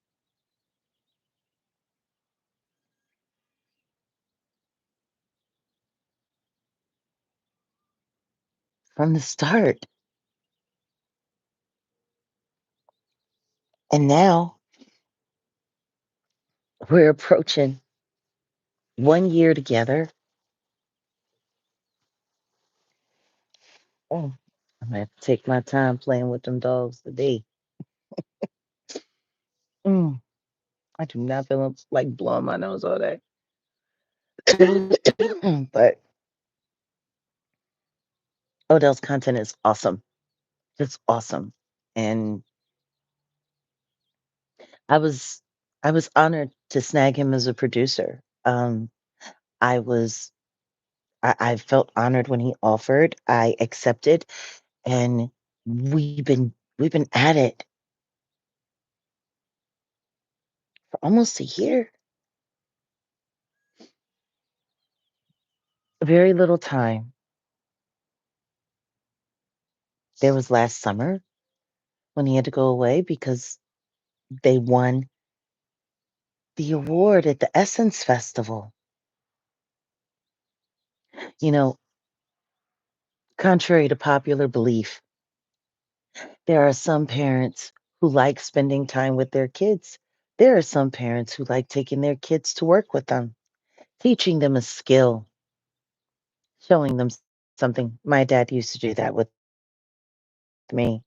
from the start. And now we're approaching 1 year together. Oh, I'm gonna have to take my time playing with them dogs today. Mm, I do not feel like blowing my nose all day. But Odell's content is awesome. It's awesome. And I was I was honored to snag him as a producer. I was I felt honored when he offered. I accepted, and we've been at it for almost a year. Very little time. There was last summer when he had to go away because they won the award at the Essence Festival. You know, contrary to popular belief, there are some parents who like spending time with their kids. There are some parents who like taking their kids to work with them, teaching them a skill, showing them something. My dad used to do that with me.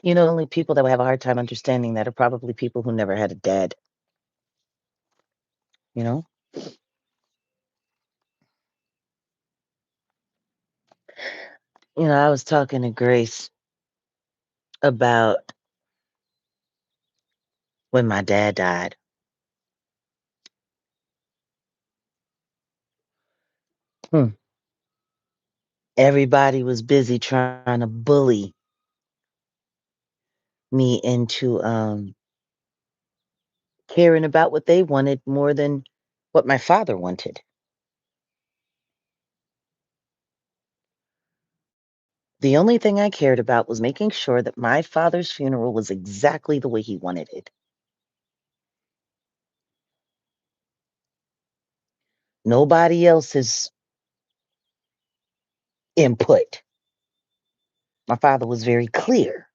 You know, only people that would have a hard time understanding that are probably people who never had a dad, you know? I was talking to Grace about when my dad died. Hmm. Everybody was busy trying to bully me into caring about what they wanted more than what my father wanted. The only thing I cared about was making sure that my father's funeral was exactly the way he wanted it. Nobody else's input. My father was very clear,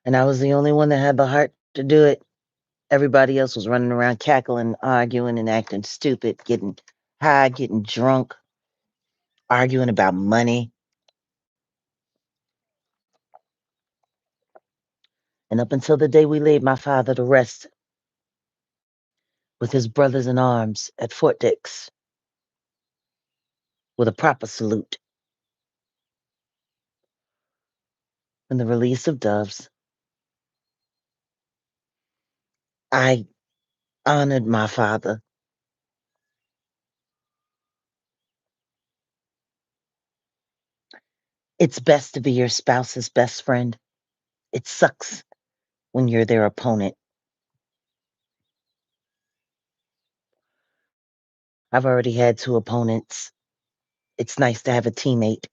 and I was the only one that had the heart to do it. Everybody else was running around cackling, arguing, and acting stupid, getting high, getting drunk, arguing about money. And up until the day we laid my father to rest with his brothers in arms at Fort Dix with a proper salute and the release of doves, I honored my father. It's best to be your spouse's best friend. It sucks when you're their opponent. I've already had two opponents. It's nice to have a teammate.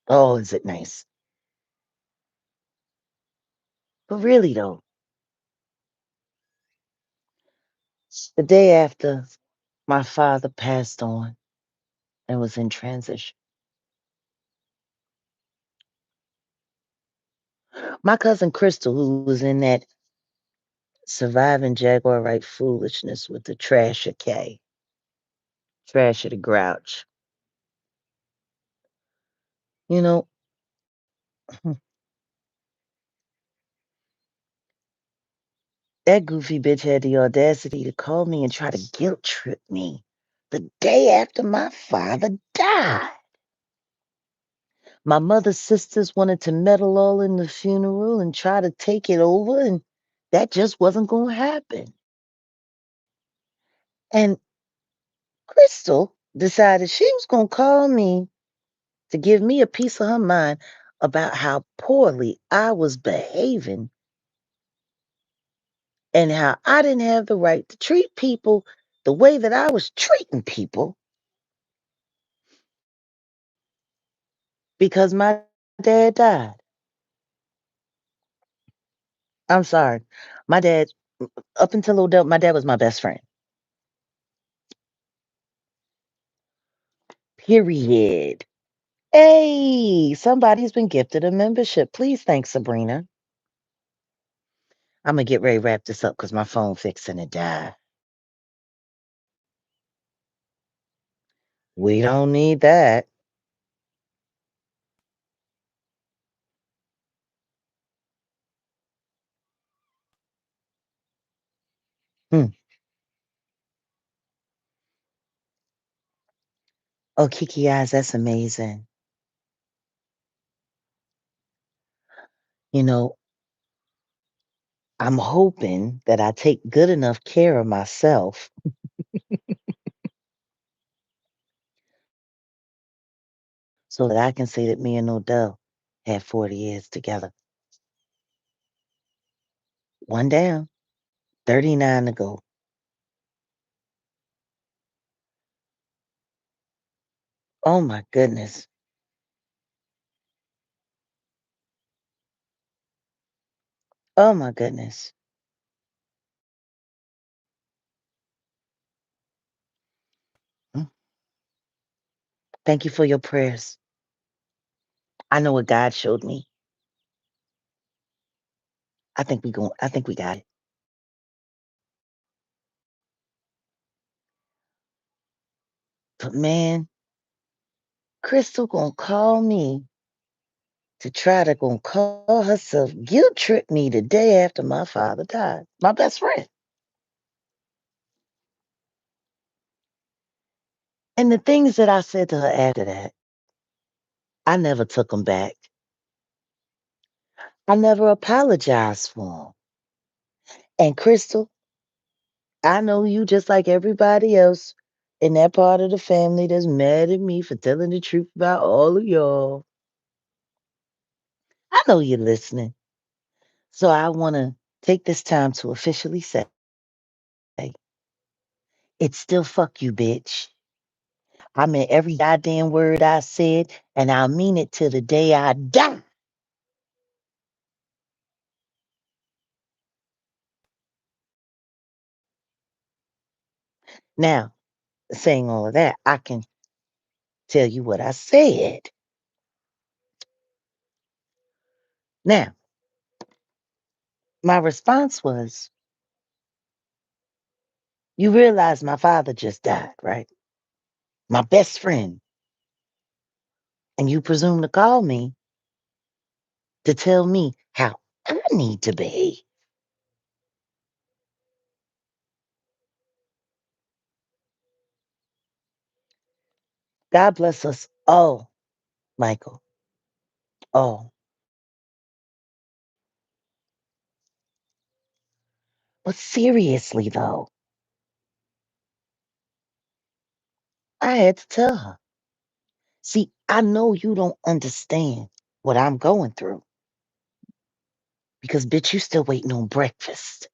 Oh, is it nice? But really, though, the day after my father passed on and was in transition, my cousin Crystal, who was in that surviving Jaguar Wright foolishness with the trash of K, trash of the grouch, you know, that goofy bitch had the audacity to call me and try to guilt trip me the day after my father died. My mother's sisters wanted to meddle all in the funeral and try to take it over, and that just wasn't going to happen. And Crystal decided she was going to call me to give me a piece of her mind about how poorly I was behaving and how I didn't have the right to treat people the way that I was treating people because my dad died. I'm sorry. My dad, up until Odell, my dad was my best friend. Period. Hey, somebody's been gifted a membership. Please thank Sabrina. I'm gonna get ready to wrap this up because my phone fixing to die. We don't need that. Hmm. Oh, Kiki Eyes, that's amazing. You know, I'm hoping that I take good enough care of myself so that I can say that me and Odell had 40 years together. One down, 39 to go. Oh my goodness. Oh my goodness. Mm. Thank you for your prayers. I know what God showed me. I think we got it. But man, Crystal gonna call me to try to gonna call herself guilt trip me the day after my father died. My best friend. And the things that I said to her after that, I never took them back. I never apologized for them. And Crystal, I know you just like everybody else in that part of the family that's mad at me for telling the truth about all of y'all. I know you're listening. So I want to take this time to officially say it's still fuck you, bitch. I meant every goddamn word I said, and I'll mean it till the day I die. Now, saying all of that, I can tell you what I said. Now, my response was, you realize my father just died, right? My best friend. And you presume to call me to tell me how I need to behave. God bless us all, Michael. All. But seriously, though, I had to tell her. See, I know you don't understand what I'm going through because, bitch, you still waiting on breakfast.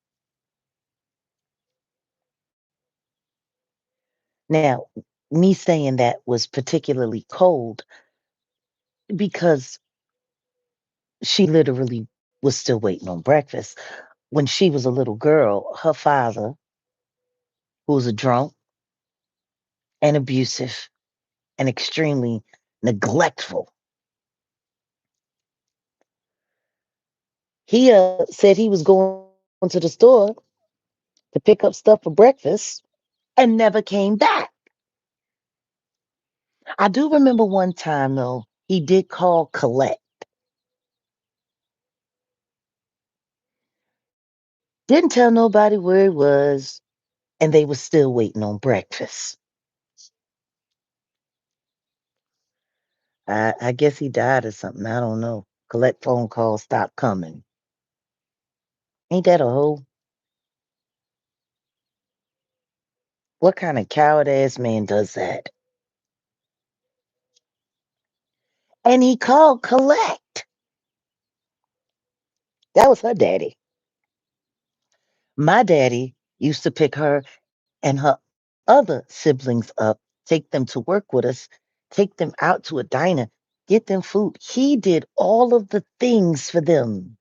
Now, me saying that was particularly cold because she literally was still waiting on breakfast. When she was a little girl, her father, who was a drunk and abusive and extremely neglectful, he said he was going to the store to pick up stuff for breakfast and never came back. I do remember one time, though, he did call collect. Didn't tell nobody where he was, and they were still waiting on breakfast. I guess he died or something. I don't know. Collect phone calls stopped coming. Ain't that a hoe? What kind of coward ass man does that? And he called collect. That was her daddy. My daddy used to pick her and her other siblings up, take them to work with us, take them out to a diner, get them food. He did all of the things for them,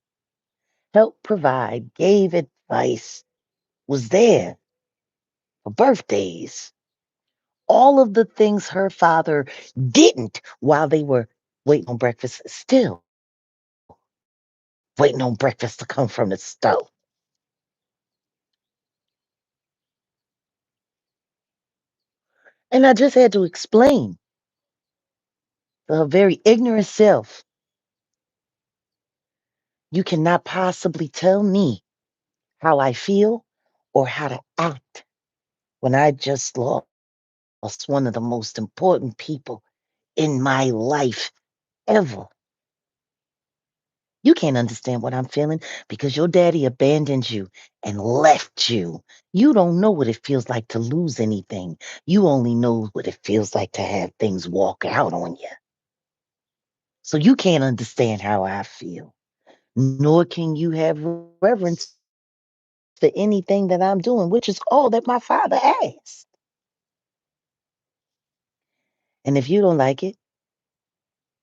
helped provide, gave advice, was there for birthdays. All of the things her father didn't while they were waiting on breakfast, still waiting on breakfast to come from the stove. And I just had to explain to her very ignorant self, you cannot possibly tell me how I feel or how to act when I just lost one of the most important people in my life ever. You can't understand what I'm feeling because your daddy abandoned you and left you. You don't know what it feels like to lose anything. You only know what it feels like to have things walk out on you. So you can't understand how I feel, nor can you have reverence for anything that I'm doing, which is all that my father asked. And if you don't like it,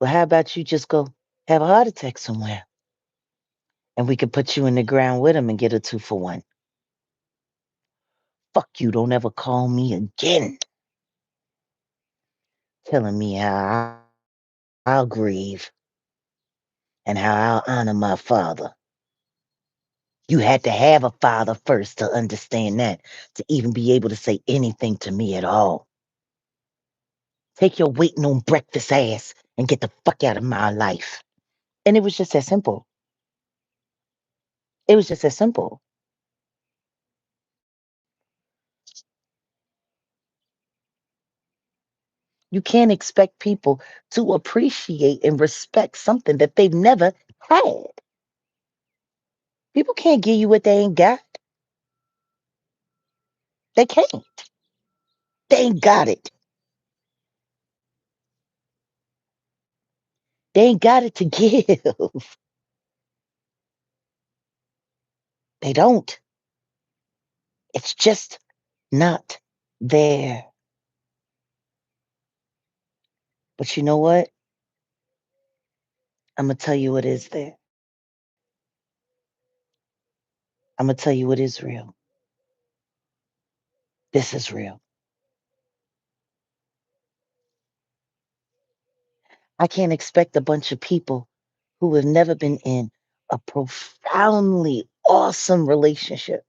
well, how about you just go have a heart attack somewhere and we could put you in the ground with him and get a 2 for 1. Fuck you, don't ever call me again telling me how I'll grieve and how I'll honor my father. You had to have a father first to understand that, to even be able to say anything to me at all. Take your waiting on breakfast ass and get the fuck out of my life. And it was just that simple. It was just that simple. You can't expect people to appreciate and respect something that they've never had. People can't give you what they ain't got. They can't. They ain't got it. They ain't got it to give. They don't. It's just not there. But you know what? I'm going to tell you what is there. I'm going to tell you what is real. This is real. I can't expect a bunch of people who have never been in a profoundly awesome relationship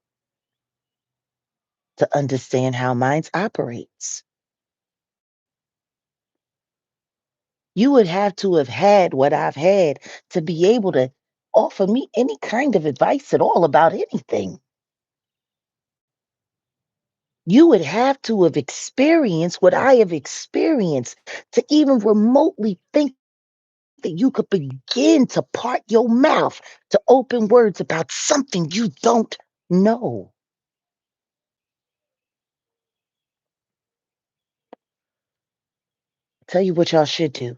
to understand how mine operates. You would have to have had what I've had to be able to offer me any kind of advice at all about anything. You would have to have experienced what I have experienced to even remotely think that you could begin to part your mouth to open words about something you don't know. Tell you what y'all should do.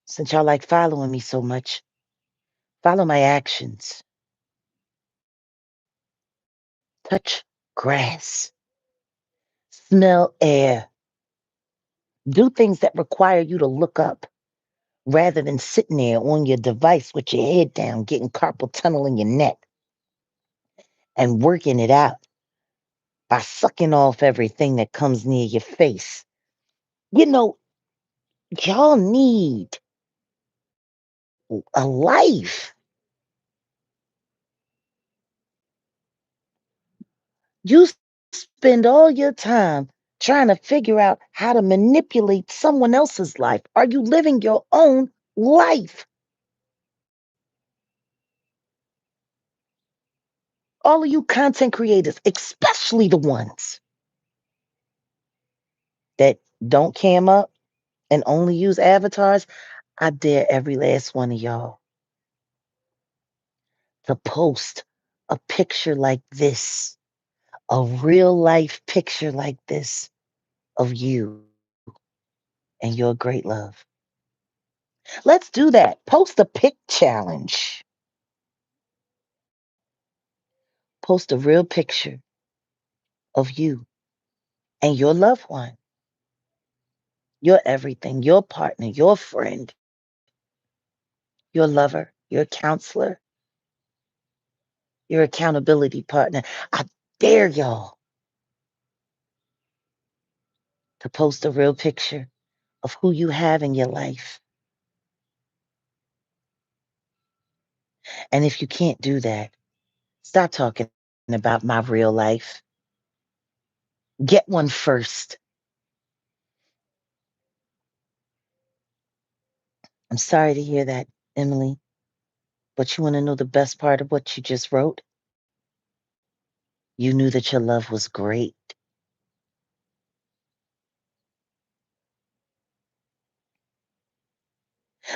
Since y'all like following me so much, follow my actions. Touch grass, smell air, do things that require you to look up rather than sitting there on your device with your head down, getting carpal tunnel in your neck and working it out by sucking off everything that comes near your face. You know, y'all need a life. You spend all your time trying to figure out how to manipulate someone else's life. Are you living your own life? All of you content creators, especially the ones that don't cam up and only use avatars, I dare every last one of y'all to post a picture like this, a real life picture like this of you and your great love. Let's do that. Post a pic challenge. Post a real picture of you and your loved one, your everything, your partner, your friend, your lover, your counselor, your accountability partner. I dare y'all to post a real picture of who you have in your life. And if you can't do that, stop talking about my real life. Get one first. I'm sorry to hear that, Emily, but you want to know the best part of what you just wrote? You knew that your love was great.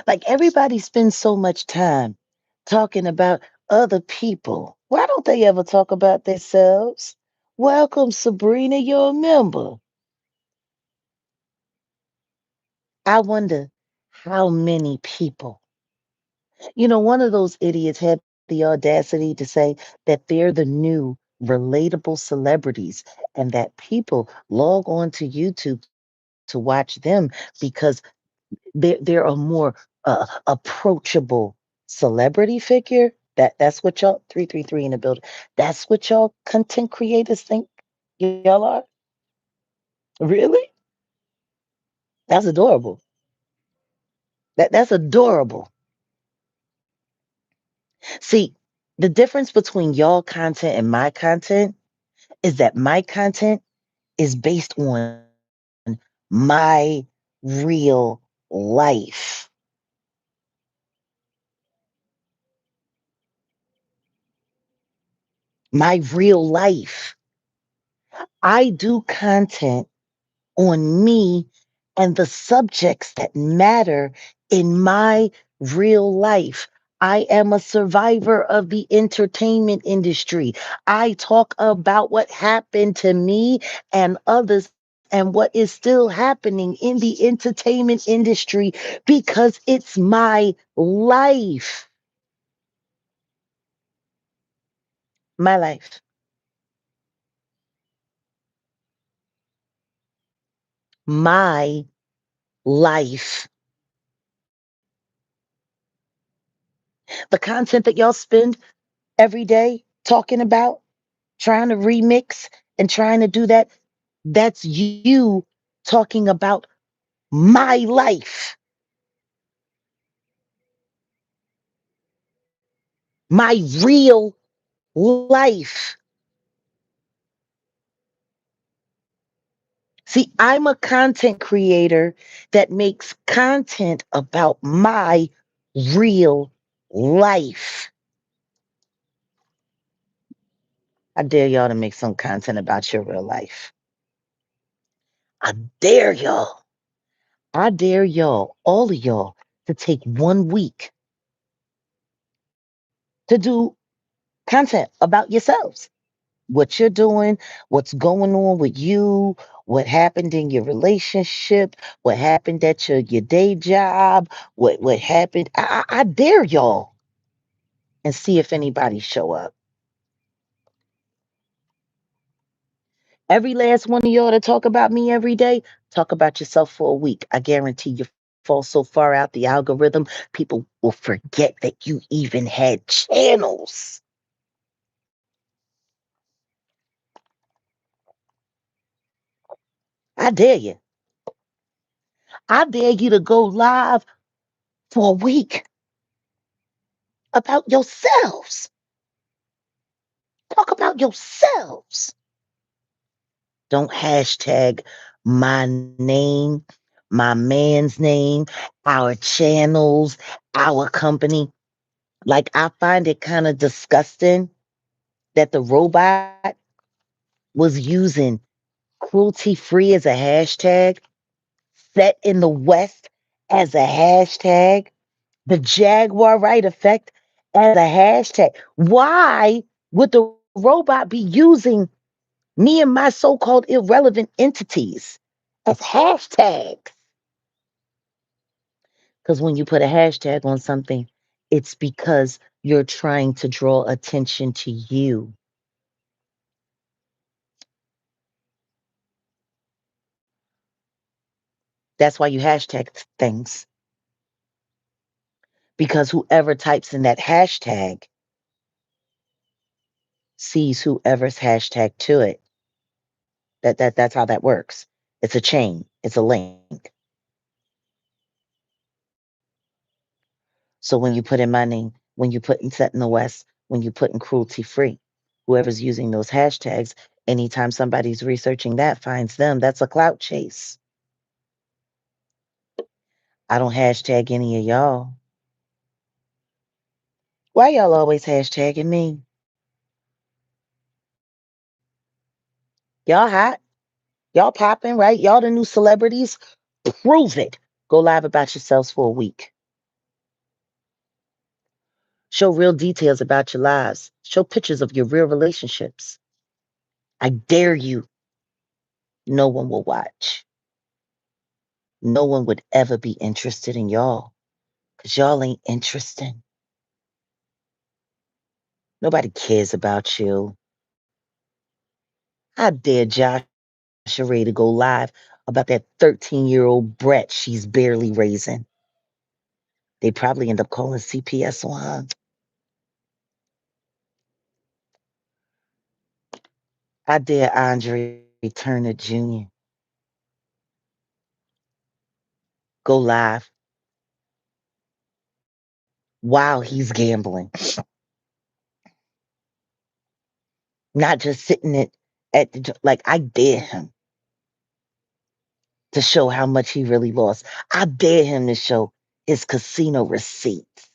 Like everybody spends so much time talking about other people. Why don't they ever talk about themselves? Welcome, Sabrina, you're a member. I wonder how many people, one of those idiots had the audacity to say that they're the new relatable celebrities and that people log on to YouTube to watch them because they're a more approachable celebrity figure. That's what y'all 333 in the building. That's what y'all content creators think y'all are. Really? That's adorable. That's adorable. See, the difference between y'all content and my content is that my content is based on my real life. My real life. I do content on me and the subjects that matter in my real life. I am a survivor of the entertainment industry. I talk about what happened to me and others and what is still happening in the entertainment industry because it's my life. My life. My life. The content that y'all spend every day talking about, trying to remix and trying to do that, that's you talking about my life, my real life. See, I'm a content creator that makes content about my real life. I dare y'all to make some content about your real life. I dare y'all. I dare y'all, all of y'all, to take 1 week to do content about yourselves. What you're doing, what's going on with you, what happened in your relationship, what happened at your day job, what happened. I dare y'all and see if anybody show up. Every last one of y'all that talk about me every day, talk about yourself for a week. I guarantee you fall so far out the algorithm, people will forget that you even had channels. I dare you. I dare you to go live for a week about yourselves. Talk about yourselves. Don't hashtag my name, my man's name, our channels, our company. Like, I find it kind of disgusting that the robot was using cruelty free as a hashtag, set in the West as a hashtag, the Jaguar Wright effect as a hashtag. Why would the robot be using me and my so called irrelevant entities as hashtags? Because when you put a hashtag on something, it's because you're trying to draw attention to you. That's why you hashtag things. Because whoever types in that hashtag sees whoever's hashtag to it. That's how that works. It's a chain. It's a link. So when you put in my name, when you put in Set in the West, when you put in cruelty free, whoever's using those hashtags, anytime somebody's researching that finds them, that's a clout chase. I don't hashtag any of y'all. Why y'all always hashtagging me? Y'all hot? Y'all popping, right? Y'all the new celebrities? Prove it. Go live about yourselves for a week. Show real details about your lives. Show pictures of your real relationships. I dare you. No one will watch. No one would ever be interested in y'all because y'all ain't interesting. Nobody cares about you. I dare Josh Ray to go live about that 13-year-old brat she's barely raising. They probably end up calling CPS on her. I dare Andre Turner Jr. go live while he's gambling, not just sitting at the, like, I dare him to show how much he really lost. I dare him to show his casino receipts.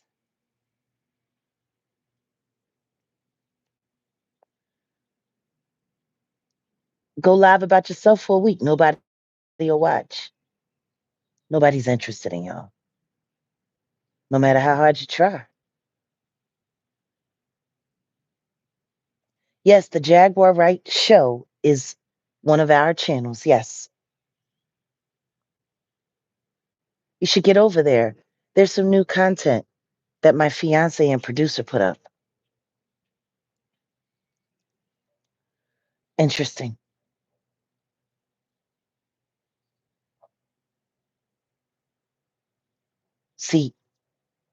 Go live about yourself for a week. Nobody will watch. Nobody's interested in y'all, no matter how hard you try. Yes, the Jaguar Wright show is one of our channels. Yes, you should get over there. There's some new content that my fiance and producer put up. Interesting. See,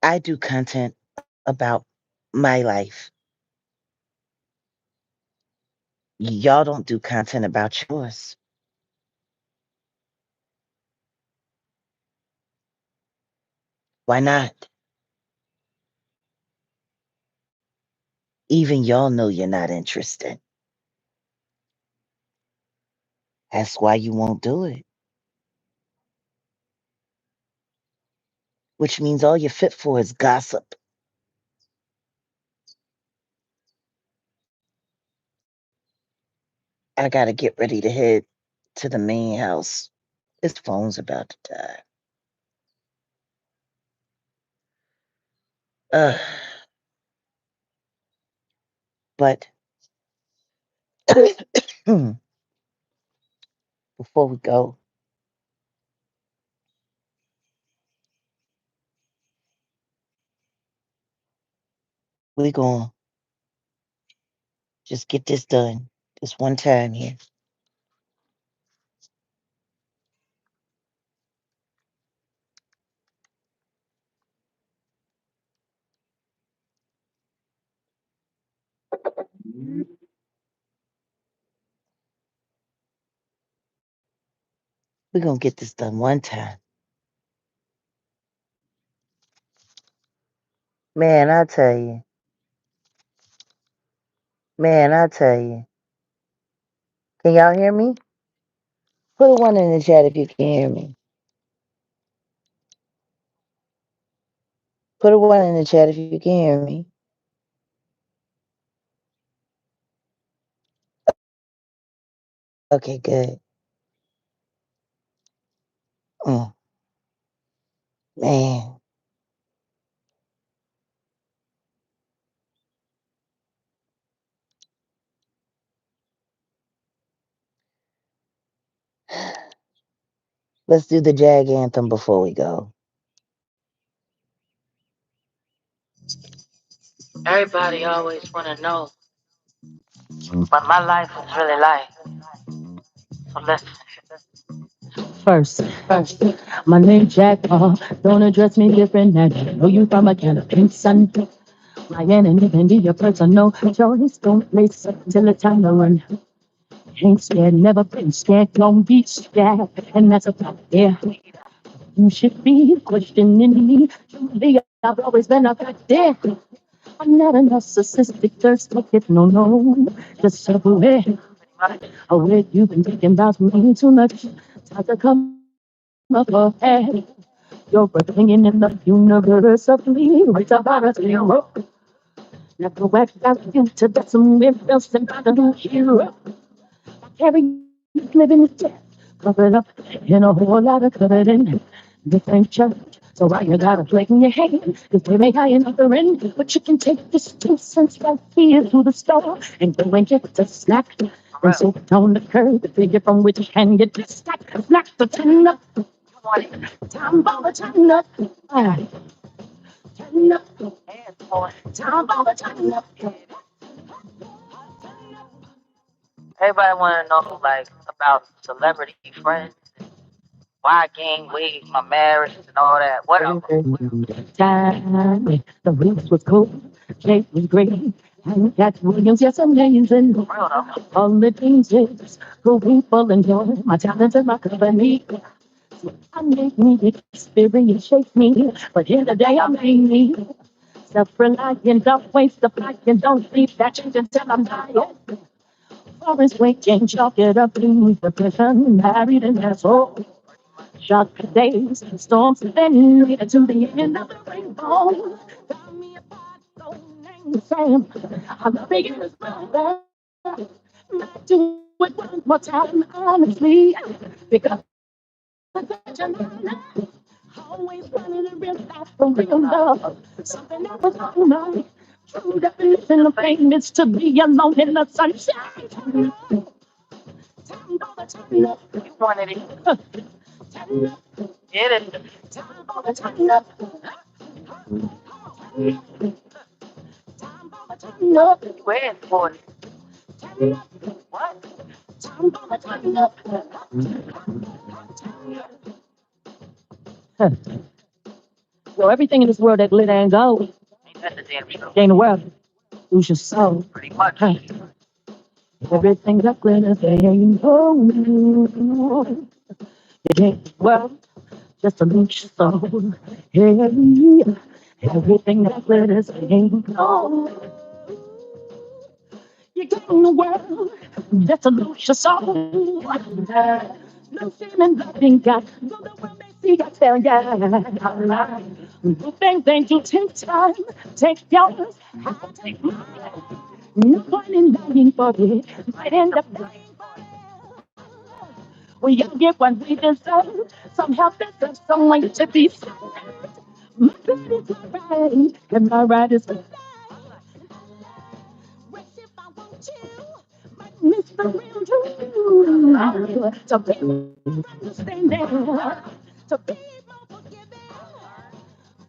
I do content about my life. Y'all don't do content about yours. Why not? Even y'all know you're not interested. That's why you won't do it, which means all you're fit for is gossip. I got to get ready to head to the main house. His phone's about to die. Ugh. But before we go, we going to just get this done this one time here. We're going to get this done one time. Man, I tell you. Man, I tell you. Can y'all hear me? Put a one in the chat if you can hear me. Put a one in the chat if you can hear me. Okay, good. Mm, man, let's do the Jag anthem before we go. Everybody always want to know what my life is really like. So let's first, my name Jaguar. Don't address me different now. Know you from a can of pink sun. My enemy can be your personal choice. Don't place till it's time to run. Ain't scared, never been scared. Don't be scared, and that's a fact. Yeah, you should be questioning me. Truly, I've always been a fact. Yeah, I'm not a narcissistic thirst bucket. No, no, just aware. Aware you've been thinking about me too much. Time to come up ahead. You're bringing in the universe of me. Right about a zero. Never whack out you to that somewhere else and find a new hero. Carry living is death. Covered up in a whole lot of cutting. This ain't church. So why you gotta play in your hand? Cause they may high enough the end. But you can take this 2 cents right here to the store and go and get a snack. And so down the curve, the figure from which you can get the stack. Snack the turn up. Time for the turn up. Ah, turn up. Time for the turn up. Everybody want to know, like, about celebrity friends, why I gained weight, my marriage, and all that. Whatever. Time, the roots was cool, Jake was great, and Cat Williams, yes, amazing. All the things is who people enjoy, my talents and my company. I make me experience, shape me, but in the day I made me. Self-reliant, don't waste the fight, and don't leave that change until I'm tired. Forest waking, chalk it up to depression, married and asshole. Shot days, storms, and then lead to the end of the rainbow. Got me a part, so named Sam. I'm the biggest brother. Might do it one more time, honestly. Because I'm such a always running and real fast for real love. Something that was on my mind. True definition of fame is to be alone in the sunshine. Time all the time up. You wanted it. Time up. Get it. Time all the time up. Time all the time up. You waiting for it. Time up. What? Time all the time up. Yo, everything in this world that glitter and gold ain't that the damn truth. Gain the world, lose your soul. Pretty much. Everything that glitters ain't gold. You gain the world just to lose your soul. Hey, everything that glitters ain't gold. You gain the world just to lose your soul. No shame in loving God, though the world may see us fail, yeah. Do things ain't you take time, take yours, I'll take mine. No point in dying for it, might end up dying for it. We all get what we deserve, some help deserve some way to be served. My bed is alright, and my right is good. Wish if I want you, but miss the real you. So be more understanding, to be more forgiving,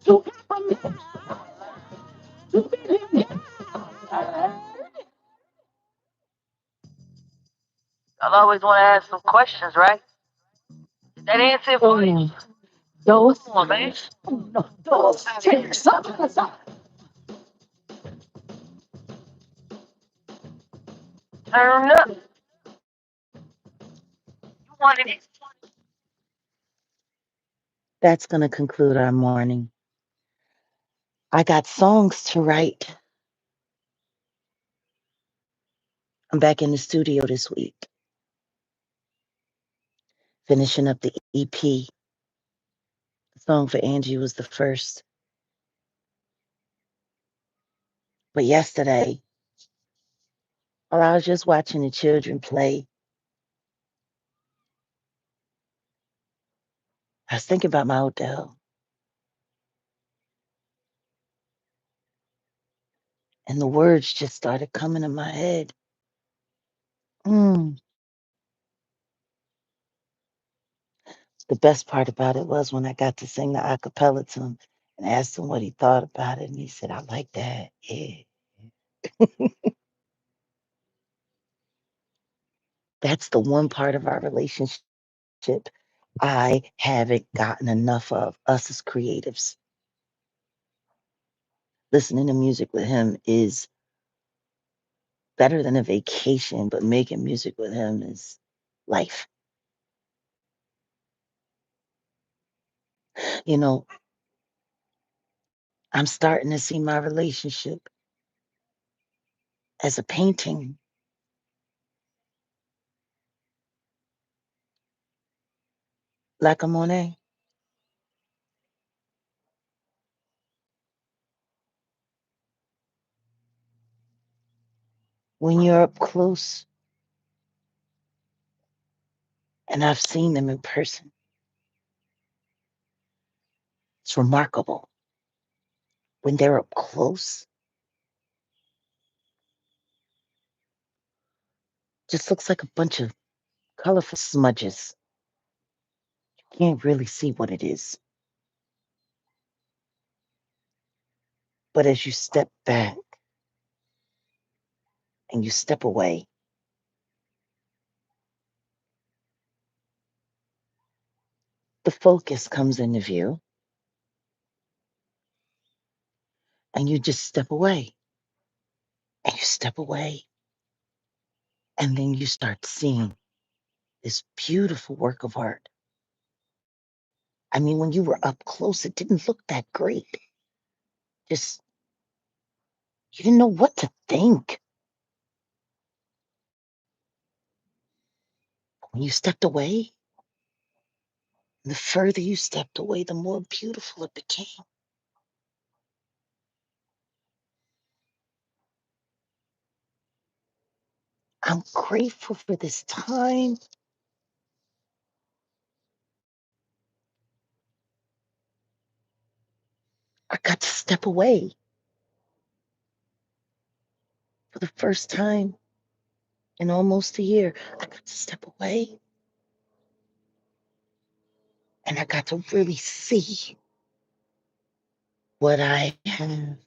to compromise, to believe God. I'll always want to ask some questions, right? Did that answer it for you? Those, come on, man. No, those take something aside. Turn up. You wanted it. That's going to conclude our morning. I got songs to write. I'm back in the studio this week, finishing up the EP. The song for Angie was the first. But yesterday, while I was just watching the children play, I was thinking about my Odell. And the words just started coming in my head. Mm. The best part about it was when I got to sing the acapella to him and asked him what he thought about it. And he said, I like that. Yeah. That's the one part of our relationship I haven't gotten enough of, us as creatives. Listening to music with him is better than a vacation, but making music with him is life. You know, I'm starting to see my relationship as a painting. Like a Monet. When you're up close, and I've seen them in person, it's remarkable. When they're up close, just looks like a bunch of colorful smudges. You can't really see what it is. But as you step back and you step away, the focus comes into view and you just step away and you step away. And then you start seeing this beautiful work of art. I mean, when you were up close, it didn't look that great. Just, you didn't know what to think. When you stepped away, and the further you stepped away, the more beautiful it became. I'm grateful for this time. I got to step away For the first time in almost a year, I got to step away and I got to really see what I have.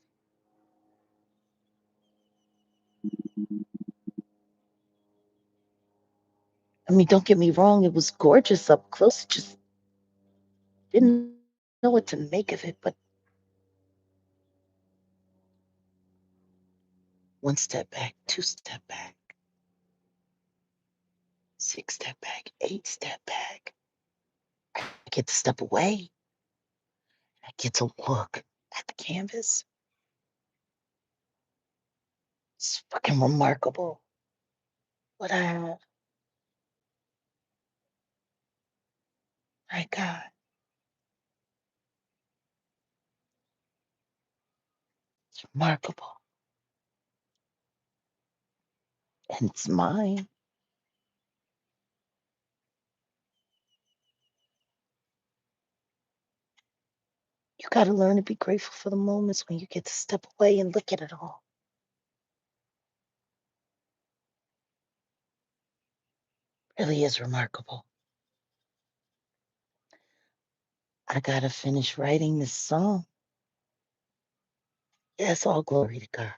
I mean, don't get me wrong, it was gorgeous up close. Just didn't know what to make of it. But one step back, two step back, six step back, eight step back. I get to step away. I get to look at the canvas. It's fucking remarkable what I have. My God, it's remarkable. And it's mine. You got to learn to be grateful for the moments when you get to step away and look at it all. Really is remarkable. I got to finish writing this song. Yes, all glory to God.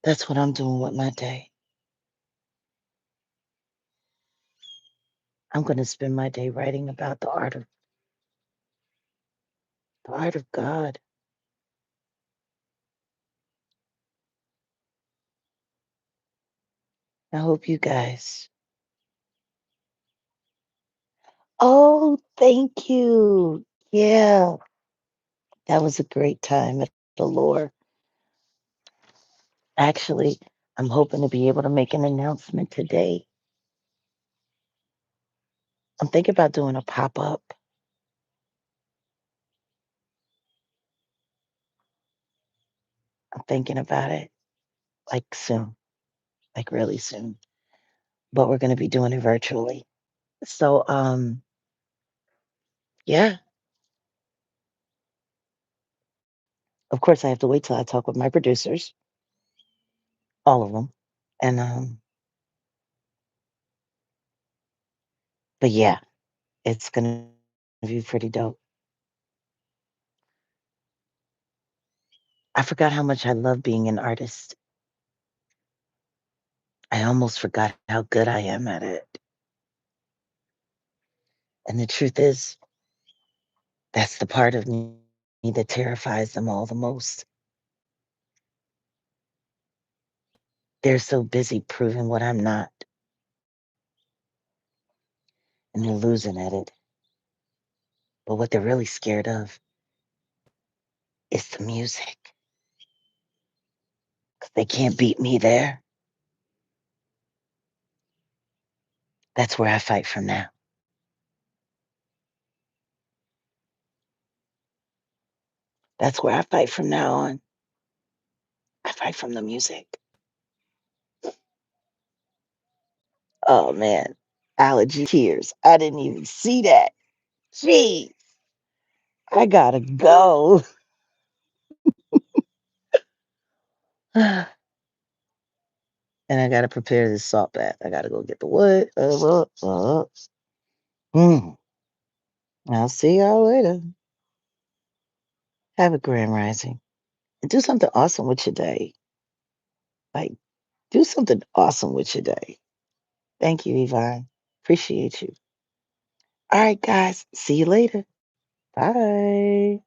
That's what I'm doing with my day. I'm going to spend my day writing about the art of God. I hope you guys. Oh, thank you. Yeah, that was a great time at the Lord. Actually, I'm hoping to be able to make an announcement today. I'm thinking about doing a pop up. I'm thinking about it like soon, like really soon. But we're going to be doing it virtually. So, yeah, of course, I have to wait till I talk with my producers, all of them. And, but yeah, it's going to be pretty dope. I forgot how much I love being an artist. I almost forgot how good I am at it. And the truth is, that's the part of me that terrifies them all the most. They're so busy proving what I'm not, and they're losing at it. But what they're really scared of is the music. 'Cause they can't beat me there. That's where I fight from now. That's where I fight from now on. I fight from the music. Oh man, allergy tears. I didn't even see that. Gee, I gotta go. And I gotta prepare this salt bath. I gotta go get the wood. Mm. I'll see y'all later. Have a grand rising. And do something awesome with your day. Like, do something awesome with your day. Thank you, Yvonne. Appreciate you. All right, guys. See you later. Bye.